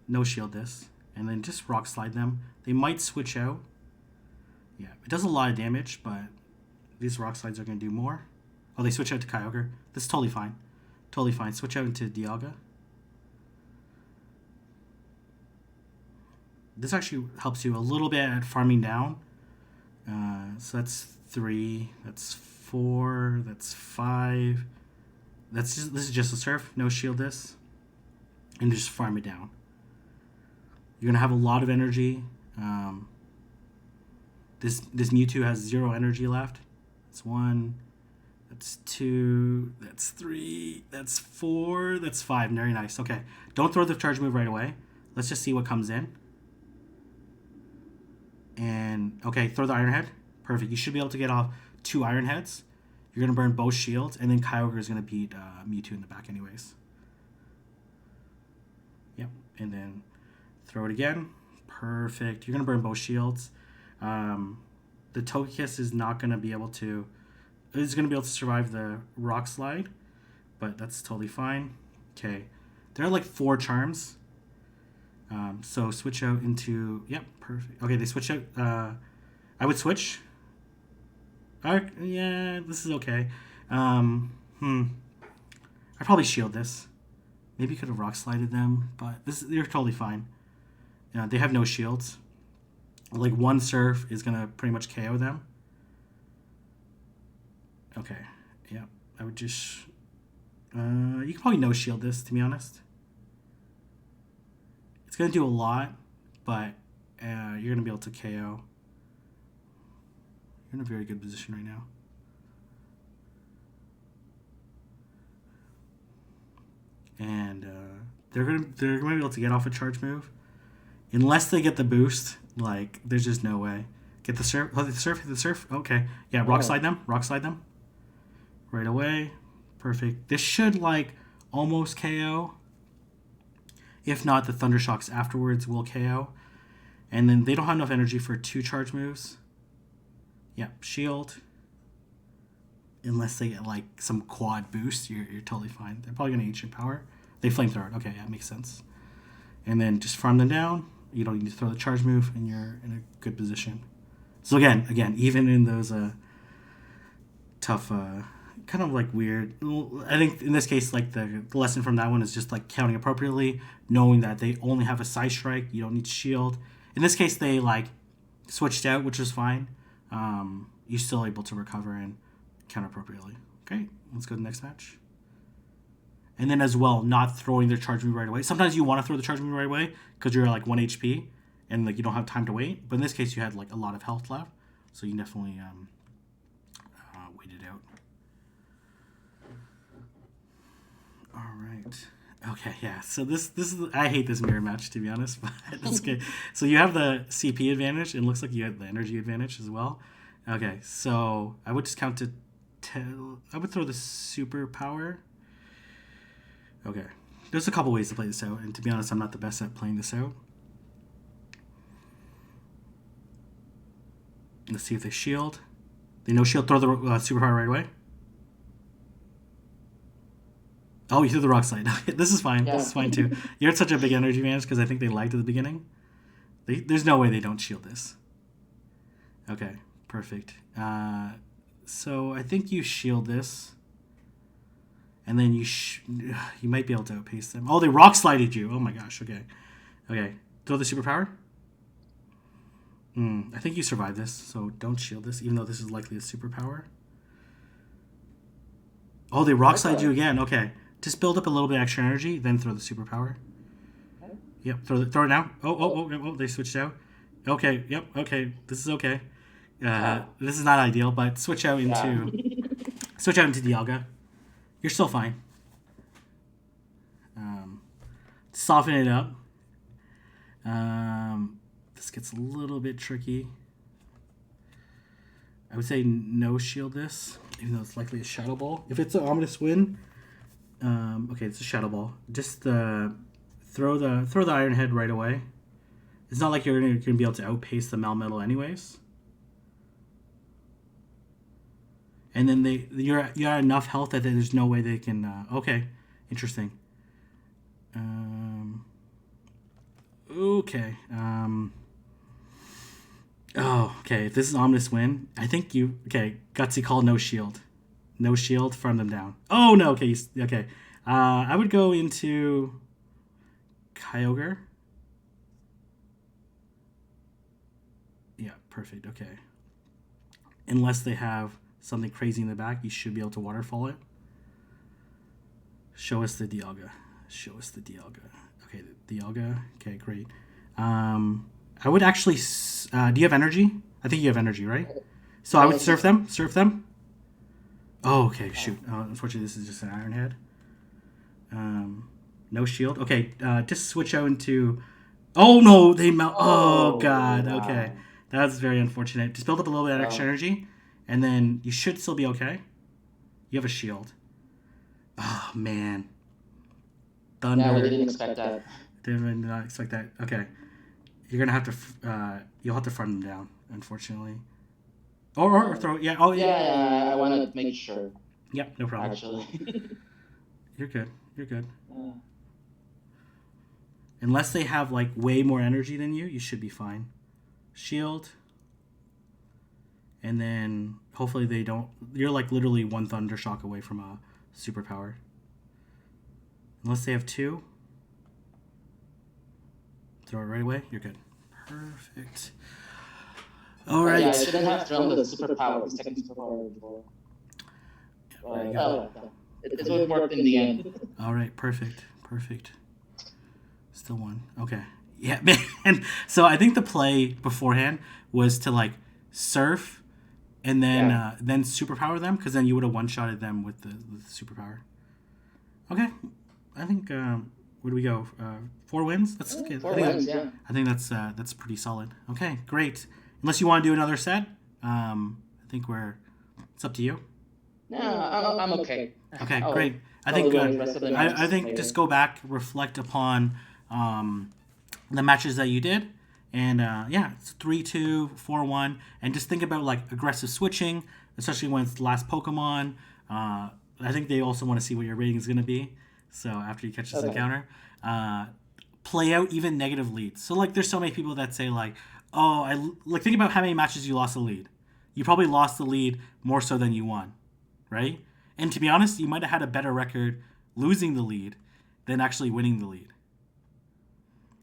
No shield this. And then just rock slide them. They might switch out. Yeah, it does a lot of damage, but these rock slides are going to do more. Oh, they switch out to Kyogre. This is totally fine. Totally fine. Switch out into Dialga. This actually helps you a little bit at farming down. So that's 3. That's 4. That's 5. This is just a surf. No shield this. And just farm it down. You're going to have a lot of energy. This Mewtwo has 0 energy left. That's 1. That's 2. That's 3. That's 4. That's 5. Very nice. Okay. Don't throw the charge move right away. Let's just see what comes in. And, okay, throw the Iron Head. Perfect. You should be able to get off 2 Iron Heads. You're going to burn both shields, and then Kyogre is going to beat Mewtwo in the back anyways. Yep. And then throw it again. Perfect. You're going to burn both shields. The Togekiss is not going to be able to... It's going to be able to survive the Rock Slide, but that's totally fine. Okay. There are like 4 charms. So switch out into... Yep, perfect. Okay, they switch out... I would switch. Yeah, this is okay. I'd probably shield this. Maybe could have rock slided them, but they're totally fine. Yeah, they have no shields. Like 1 surf is going to pretty much KO them. Okay, yeah. I would just... you can probably no shield this, to be honest. It's going to do a lot, but you're going to be able to KO. You're in a very good position right now. And they're gonna be able to get off a charge move. Unless they get the boost, like, there's just no way. Get the surf. Oh, the surf. Okay. Yeah, rock slide them. Rock slide them. Right away. Perfect. This should, like, almost KO. If not, the Thunder Shocks afterwards will KO. And then they don't have enough energy for 2 charge moves. Yep, shield. Unless they get, like, some quad boost, you're totally fine. They're probably going to Ancient Power. They Flamethrower it. Okay, yeah, makes sense. And then just farm them down. You don't need to throw the charge move, and you're in a good position. So again, even in those tough, kind of like weird... I think in this case, like, the lesson from that one is just, like, counting appropriately, knowing that they only have a Side Strike. You don't need to shield. In this case, they, like, switched out, which was fine. You're still able to recover and counter appropriately. Okay, let's go to the next match. And then as well, not throwing their charge move right away. Sometimes you want to throw the charge move right away because you're like 1 HP and like you don't have time to wait. But in this case, you had like a lot of health left, so you definitely wait it out. All right. Okay, yeah. So this is I hate this mirror match, to be honest, but that's good. So you have the CP advantage. It looks like you have the energy advantage as well. Okay, so I would just count to 10. I would throw the superpower. Okay, there's a couple ways to play this out, and to be honest, I'm not the best at playing this out. Let's see if they shield. They no shield. Throw the superpower right away. Oh, you threw the rock slide. This is fine. Yeah. This is fine too. You're at such a big energy advantage because I think they lagged at the beginning. There's no way they don't shield this. Okay, perfect. So I think you shield this. And then you might be able to outpace them. Oh, they rock slided you. Oh my gosh. Okay. Throw the superpower. I think you survived this, so don't shield this, even though this is likely a superpower. Oh, they rock slide you again. Okay. Just build up a little bit extra energy, then throw the superpower. Yep. Throw it now. Oh, they switched out. Okay. Yep. Okay. This is okay. This is not ideal, but switch out into Dialga. You're still fine. Soften it up. This gets a little bit tricky. I would say no shield this, even though it's likely a Shadow Ball. If it's an Ominous Wind, okay, it's a Shadow Ball. Just throw the Iron Head right away. It's not like you're gonna be able to outpace the Melmetal anyways. And then you're at enough health that there's no way they can... okay, interesting. Okay. Oh, okay. If this is ominous win, I think you. Okay, Gutsy call no shield. No shield, farm them down. Oh no. Okay. Okay. I would go into Kyogre. Yeah, perfect. Okay. Unless they have something crazy in the back, you should be able to waterfall it. Show us the Dialga. Show us the Dialga. Okay, the Dialga. Okay, great. I would actually. Do you have energy? I think you have energy, right? So I would surf them. Surf them. Oh, okay. Shoot. Unfortunately, this is just an Iron Head. No shield. Okay. Just switch out into. Oh no! They melt. Oh god. Wow. Okay, that's very unfortunate. Just build up a little bit of extra energy, and then you should still be okay. You have a shield. Oh man. Thunder. Yeah, we didn't expect that. Did not expect that. Okay, you're gonna have to. You'll have to front them down, unfortunately. Or throw. Yeah. Oh yeah. Yeah, I want to make sure. Yep. No problem. Actually. You're good. You're good. Yeah. Unless they have like way more energy than you should be fine. Shield. And then hopefully they don't. You're like literally one thunder shock away from a superpower. Unless they have two. Throw it right away. You're good. Perfect. All right. Yeah, I shouldn't have thrown the superpower, the second superpower before. It would work in the end. All right. Perfect. Perfect. Still one. Okay. Yeah, man. So I think the play beforehand was to like surf and then superpower them, because then you would have one-shotted them with the superpower. Okay. I think where do we go? 4 wins. That's okay. 4 wins. Yeah. I think that's pretty solid. Okay, great. Unless you want to do another set, I think it's up to you. No, I'm okay. Okay, great. I think just go back, reflect upon the matches that you did, and it's 3-2, 4-1, and just think about like aggressive switching, especially when it's the last Pokemon. I think they also want to see what your rating is going to be. So after you catch this encounter, play out even negative leads. So like, there's so many people that say like, oh, think about how many matches you lost the lead. You probably lost the lead more so than you won, right? And to be honest, you might have had a better record losing the lead than actually winning the lead,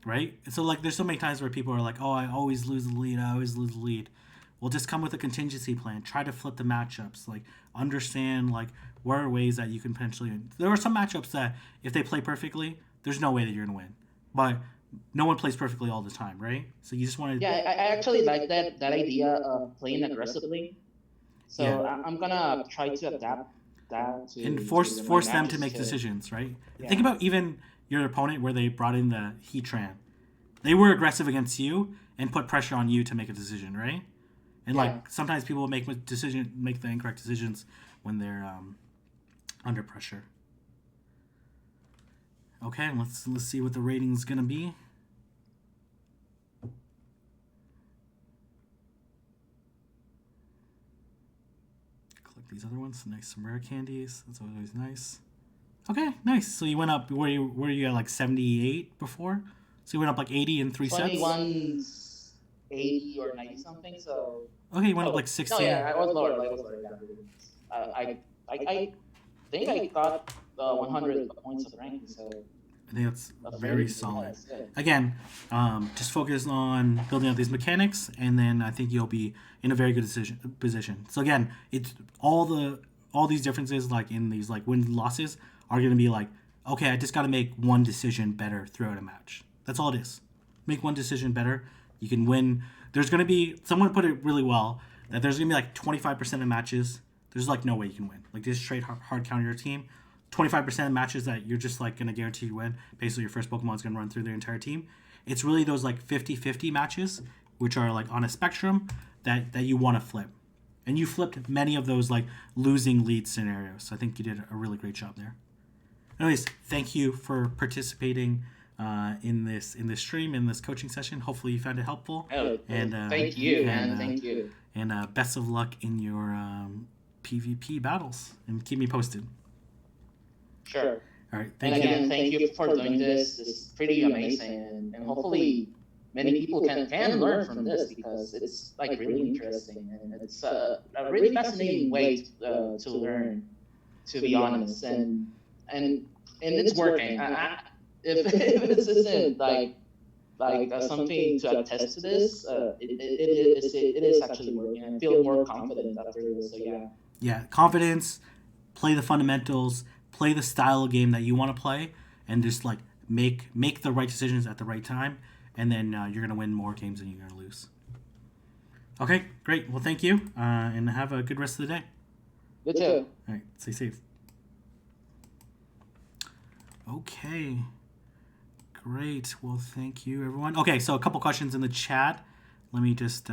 right? So like, there's so many times where people are like, oh, I always lose the lead. I always lose the lead. Well, just come with a contingency plan. Try to flip the matchups. Like, understand like what are ways that you can potentially. There are some matchups that if they play perfectly, there's no way that you're gonna win. But no one plays perfectly all the time, right? So you just want to. Yeah, I actually like that idea of playing aggressively. So yeah. I'm gonna try to adapt that to and force them to make decisions, right? Yeah. Think about even your opponent where they brought in the Heatran. They were aggressive against you and put pressure on you to make a decision, right? And like sometimes people make the incorrect decisions when they're under pressure. Okay, let's see what the rating's gonna be. Collect these other ones. Nice, some rare candies. That's always nice. Okay, nice. So you went up. Were you at like 78 before? So you went up like 80 in 3 sets. 21's 80 or 90 something. So. Okay, you went up like 60. No, yeah, I was lower. I think I got 100 points of ranking. So. I think that's very solid. Again, just focus on building out these mechanics, and then I think you'll be in a very good position. So again, it's all these differences, like in these like win losses, are going to be like, okay, I just got to make one decision better throughout a match. That's all it is. Make one decision better. You can win. There's going to be, someone put it really well, that there's going to be like 25% of matches, there's like no way you can win. Like, just straight hard counter your team. 25% of matches that you're just like going to guarantee you win. Basically, your first Pokemon is going to run through their entire team. It's really those like 50-50 matches, which are like on a spectrum that you want to flip. And you flipped many of those like losing lead scenarios. So I think you did a really great job there. Anyways, thank you for participating in this stream, in this coaching session. Hopefully you found it helpful. And thank you, man. Thank you. And best of luck in your PvP battles. And keep me posted. Sure. All right. And Thank you. again, thank you for doing this. This is pretty amazing, and hopefully many people can learn from this because it's like really interesting and it's a really fascinating way to learn. To be honest, and it's working. If this isn't like something to attest to this, it is actually working. I feel more confident after this. So yeah. Yeah, confidence, play the fundamentals, play the style of game that you want to play, and just like make the right decisions at the right time, and then you're gonna win more games than you're gonna lose. Okay, great. Well, thank you, and have a good rest of the day. You too. All right, stay safe. Okay, great. Well, thank you, everyone. Okay, so a couple questions in the chat. Let me just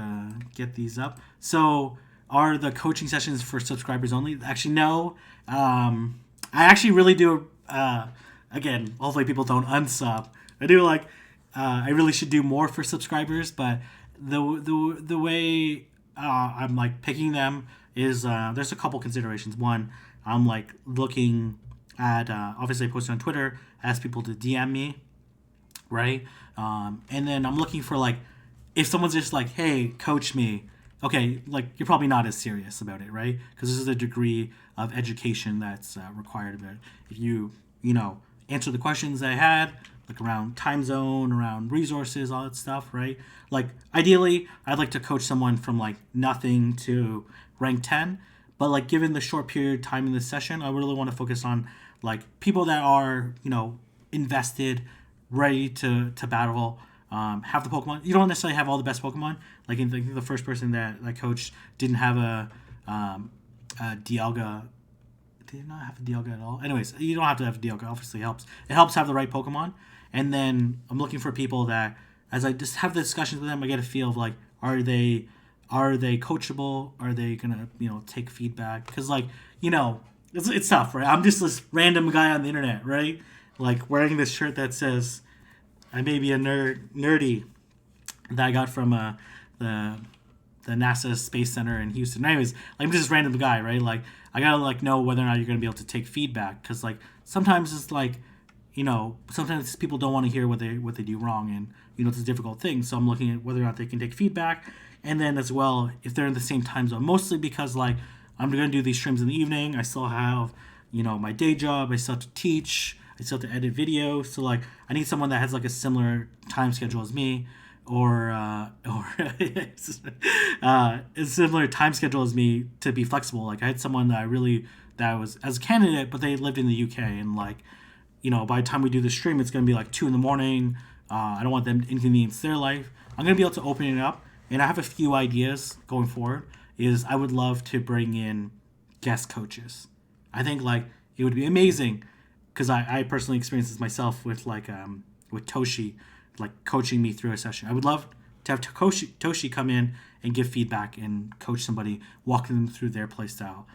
get these up. So, are the coaching sessions for subscribers only? Actually, no. I actually really do. Again, hopefully people don't unsub. I do like. I really should do more for subscribers, but the way I'm like picking them is there's a couple considerations. One, I'm like looking at obviously I post on Twitter, ask people to DM me, right? And then I'm looking for like if someone's just like, hey, coach me, okay, like you're probably not as serious about it, right? Because this is a degree of education that's required of it. If you know, answer the questions I had, like around time zone, around resources, all that stuff, right? Like ideally, I'd like to coach someone from like nothing to rank 10, but like given the short period of time in this session, I really want to focus on like people that are, you know, invested, ready to battle, have the Pokemon. You don't necessarily have all the best Pokemon. Like in the first person that I coached didn't have a Dialga. Did not have a Dialga at all. Anyways, you don't have to have a Dialga. Obviously, helps. It helps have the right Pokemon. And then I'm looking for people that, as I just have the discussions with them, I get a feel of like, are they coachable? Are they gonna take feedback? Because like it's tough, right? I'm just this random guy on the internet, right? Like wearing this shirt that says I may be a nerdy that I got from the NASA Space Center in Houston. Anyways, like, I'm just this random guy, right? Like I gotta like know whether or not you're gonna be able to take feedback because like sometimes it's like sometimes people don't want to hear what they do wrong, and it's a difficult thing. So I'm looking at whether or not they can take feedback, and then as well if they're in the same time zone. Mostly because like I'm gonna do these streams in the evening. I still have my day job. I still have to teach. I still have to edit video. So like I need someone that has like a similar time schedule as me, or a similar time schedule as me to be flexible. Like I had someone that was as a candidate, but they lived in the UK, and like by the time we do the stream, it's gonna be like 2 a.m. I don't want them to inconvenience their life. I'm gonna be able to open it up, and I have a few ideas going forward. Is I would love to bring in guest coaches. I think like it would be amazing because I personally experienced this myself with like with Toshi, like coaching me through a session. I would love to have Toshi come in and give feedback and coach somebody, walking them through their play style.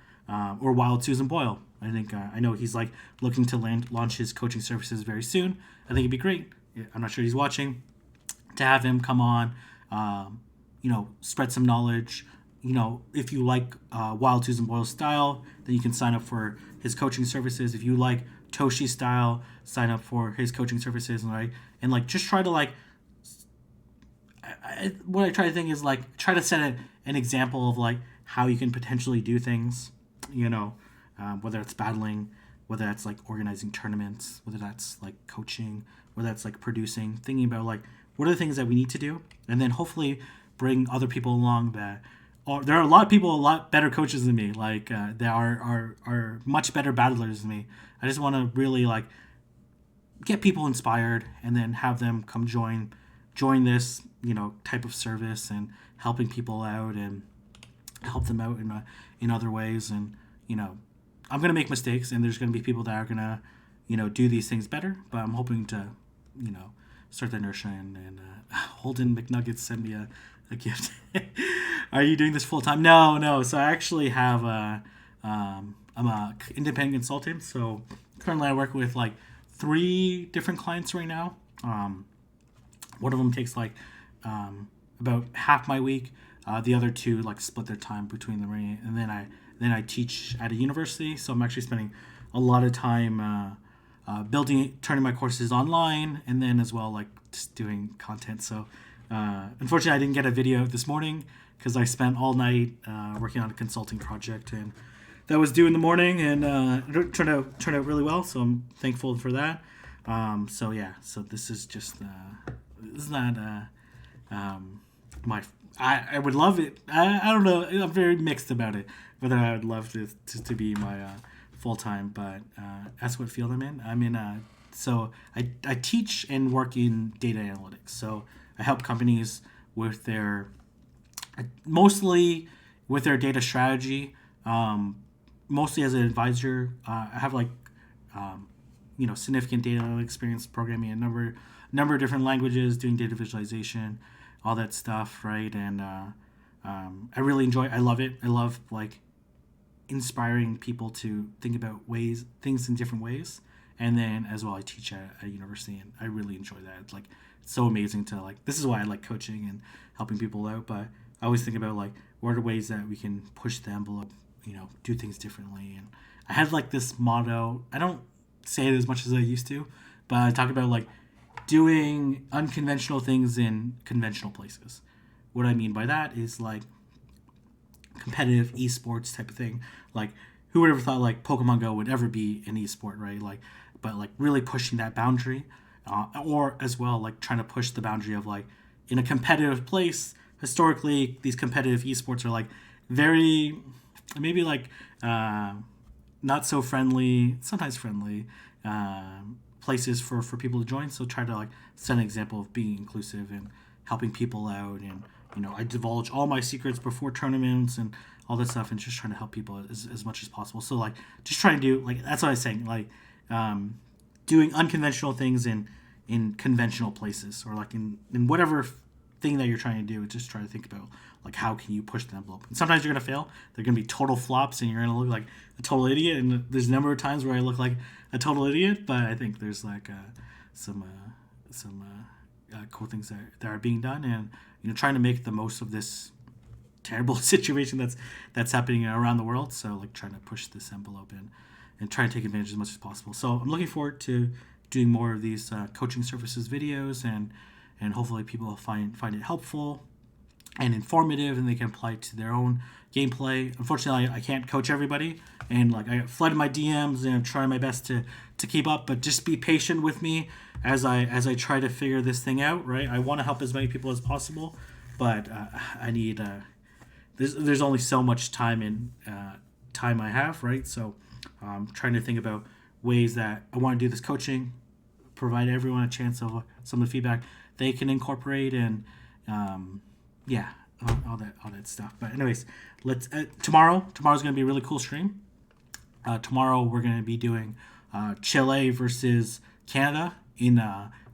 Or Wild Susan Boyle. I think I know he's like looking to launch his coaching services very soon. I think it'd be great. I'm not sure he's watching. To have him come on, spread some knowledge. If you like Wild Susan Boyle's style, then you can sign up for his coaching services. If you like Toshi's style, sign up for his coaching services, right? And like just try to like. What I try to think is like try to set an example of like how you can potentially do things. Whether it's battling, whether that's like organizing tournaments, whether that's like coaching, whether that's like producing, thinking about like what are the things that we need to do, and then hopefully bring other people along that. There are a lot of people, a lot better coaches than me, like that are much better battlers than me. I just want to really like get people inspired, and then have them come join this type of service and helping people out and help them out in other ways. And I'm going to make mistakes, and there's going to be people that are going to do these things better, but I'm hoping to start the inertia. And Holden McNuggets sent me a gift. Are you doing this full time? No. So I actually have I'm a independent consultant. So currently I work with like 3 different clients right now. One of them takes like about half my week. The other 2 like split their time between them, right? And then I teach at a university, so I'm actually spending a lot of time building, turning my courses online, and then as well like just doing content. So unfortunately, I didn't get a video this morning because I spent all night working on a consulting project, and that was due in the morning, and it turned out really well. So I'm thankful for that. So yeah, so this is just this is not my. I would love it. I don't know. I'm very mixed about it. Whether I would love to be my full time, but that's what field I'm in. I'm in so I teach and work in data analytics. So I help companies with their mostly with their data strategy. Mostly as an advisor. I have like significant data experience programming a number of different languages, doing data visualization, all that stuff, right? And I really enjoy. I love it. I love like inspiring people to think about things in different ways. And then as well, I teach at a university, and I really enjoy that. It's like it's so amazing to like. This is why I like coaching and helping people out. But I always think about like what are ways that we can push the envelope, do things differently. And I had like this motto. I don't say it as much as I used to, but I talk about like doing unconventional things in conventional places. What I mean by that is like competitive esports type of thing. Like who would ever thought like Pokemon Go would ever be an esport, right? Like, but like really pushing that boundary, or as well like trying to push the boundary of like in a competitive place. Historically, these competitive esports are like very maybe like not so friendly, sometimes friendly places for people to join. So try to like set an example of being inclusive and helping people out. And I divulge all my secrets before tournaments and all that stuff, and just trying to help people as much as possible. So like just trying to do like that's what I was saying, like doing unconventional things in conventional places, or like in whatever thing that you're trying to do. Just try to think about like how can you push the envelope. And sometimes you're gonna fail. They're gonna be total flops, and you're gonna look like a total idiot. And there's a number of times where I look like a total idiot, but I think there's like some cool things that are being done, and trying to make the most of this terrible situation that's happening around the world. So like trying to push this envelope and try to take advantage as much as possible. So I'm looking forward to doing more of these coaching services videos, and hopefully people will find it helpful and informative, and they can apply it to their own gameplay. Unfortunately, I can't coach everybody, and like I flooded my DMs, and I'm trying my best to keep up. But just be patient with me as I try to figure this thing out. Right, I want to help as many people as possible, but I need there's only so much time I have. Right, so I'm trying to think about ways that I want to do this coaching, provide everyone a chance of some of the feedback they can incorporate, and all that stuff. But anyways, let's tomorrow's gonna be a really cool stream. Tomorrow we're gonna be doing Chile versus Canada in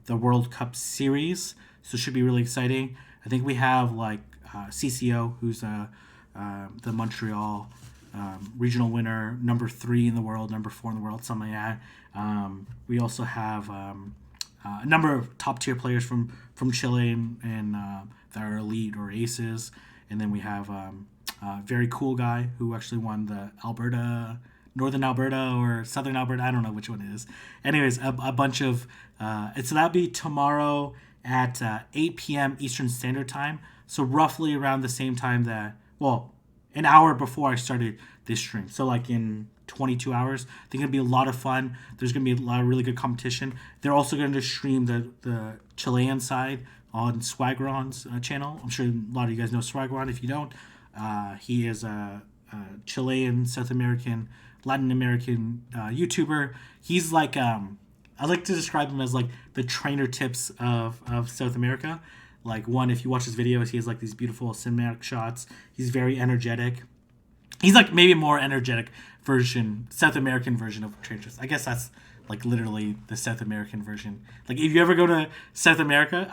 the World Cup series, so it should be really exciting. I think we have like CCO, who's the Montreal regional winner, number 3 in the world, number 4 in the world, something like that. We also have a number of top tier players from Chile and that are elite or aces, and then we have a very cool guy who actually won the Northern Alberta or Southern Alberta, I don't know which one it is. Anyways, a bunch of so that'll be tomorrow at 8 p.m. Eastern Standard Time, so roughly around the same time an hour before I started this stream. So like in 22 hours. I think it'll be a lot of fun. There's going to be a lot of really good competition. They're also going to stream the Chilean side on Swagron's channel. I'm sure a lot of you guys know Swagron. If you don't, he is a Chilean, South American, Latin American YouTuber. He's like, I like to describe him as like the trainer tips of South America. Like if you watch his videos, he has like these beautiful cinematic shots. He's very energetic. He's like maybe a more energetic South American version of trainers. I guess that's like literally the South American version. Like if you ever go to South America,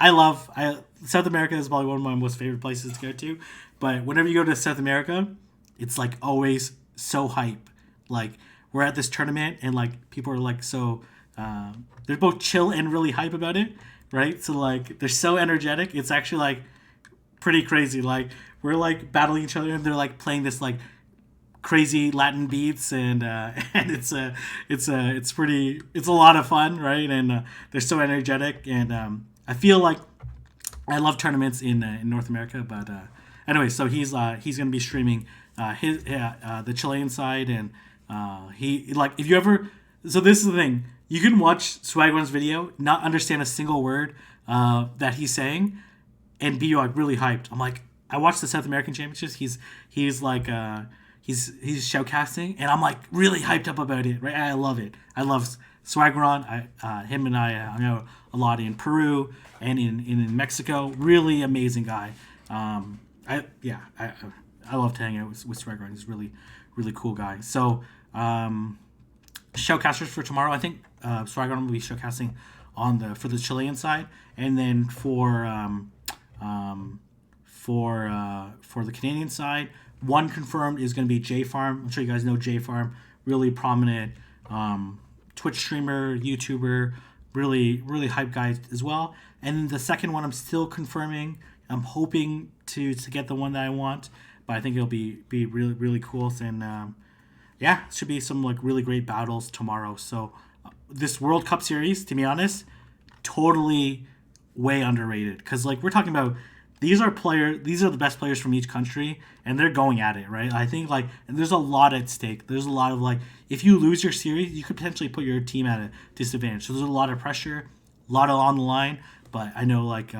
South America is probably one of my most favorite places to go to. But whenever you go to South America, it's like always so hype. Like we're at this tournament and like people are like so they're both chill and really hype about it, right? So like they're so energetic. It's actually like pretty crazy. Like we're like battling each other and they're like playing this like crazy Latin beats, and and it's a lot of fun, right? And they're so energetic, and I feel like I love tournaments in North America, but anyway, so he's gonna be streaming the Chilean side, and he like if you ever so this is the thing, you can watch Swagman's video, not understand a single word that he's saying, and be like really hyped. I'm like, I watched the South American Championships. He's like he's shoutcasting, and I'm like really hyped up about it. Right, I love it. I love Swagron. Him and I hung out a lot in Peru and in Mexico. Really amazing guy. I love to hang out with Swagron. He's really cool guy. So showcasters for tomorrow. I think Swagron will be showcasting for the Chilean side, and then for the Canadian side, one confirmed is going to be J Farm. I'm sure you guys know J Farm, really prominent Twitch streamer, YouTuber, really hype guy as well. And the second one I'm still confirming. I'm hoping to get the one that I want, but I think it'll be really cool. And yeah, should be some like really great battles tomorrow. So this World Cup series, to be honest, totally way underrated, because like we're talking about these are the best players from each country, and they're going at it, right? I think like there's a lot at stake. There's a lot of like, if you lose your series, you could potentially put your team at a disadvantage. So there's a lot of pressure, a lot on the line. But I know like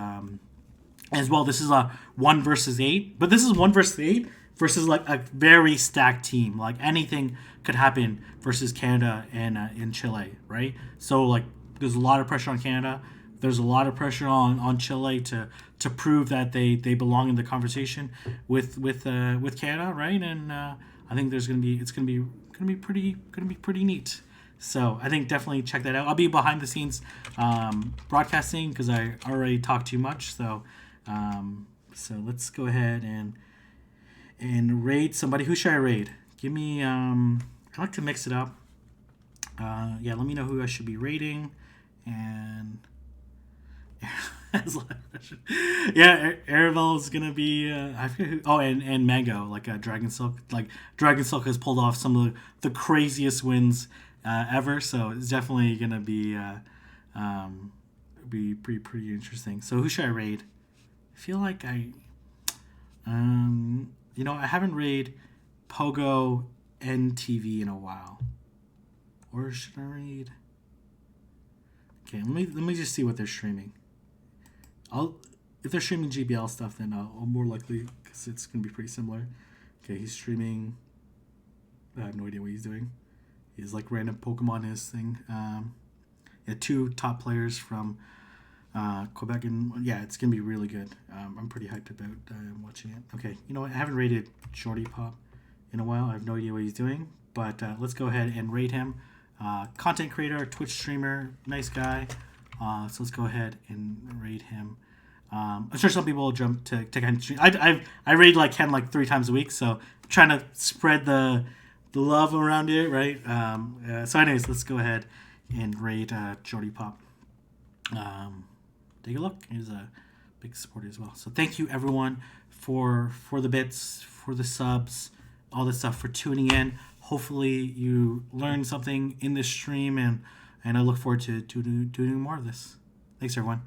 as well, this is a 1 versus 8, but this is 1 versus 8 versus like a very stacked team. Like anything could happen versus Canada and in Chile, right? So like there's a lot of pressure on Canada. There's a lot of pressure on Chile to prove that they belong in the conversation with Canada, right? And I think it's gonna be pretty neat. So I think definitely check that out. I'll be behind the scenes broadcasting because I already talked too much. So let's go ahead and raid somebody. Who should I raid? Give me I like to mix it up. Let me know who I should be raiding. And Aravel is gonna be I forget who. Oh, and Mango, like Dragon Silk. Like Dragon Silk has pulled off some of the craziest wins ever. So it's definitely gonna be pretty interesting. So who should I raid? I feel like I haven't raid Pogo NTV in a while. Or should I raid? Okay, let me just see what they're streaming. If they're streaming GBL stuff, then I'll more likely, because it's gonna be pretty similar. Okay, he's streaming. I have no idea what he's doing. He's like random Pokemon his thing. Two top players from Quebec, and yeah, it's gonna be really good. I'm pretty hyped about watching it. Okay, you know what? I haven't rated Shorty Pop in a while. I have no idea what he's doing, but let's go ahead and rate him. Content creator, Twitch streamer, nice guy. So let's go ahead and rate him. I'm sure some people will jump to Ken stream. I raid like Ken like 3 times a week, so I'm trying to spread the love around it, right? So anyways, let's go ahead and rate Jordy Pop. Take a look. He's a big supporter as well. So thank you everyone for the bits, for the subs, all this stuff, for tuning in. Hopefully you learned something in this stream, and I look forward to doing more of this. Thanks everyone.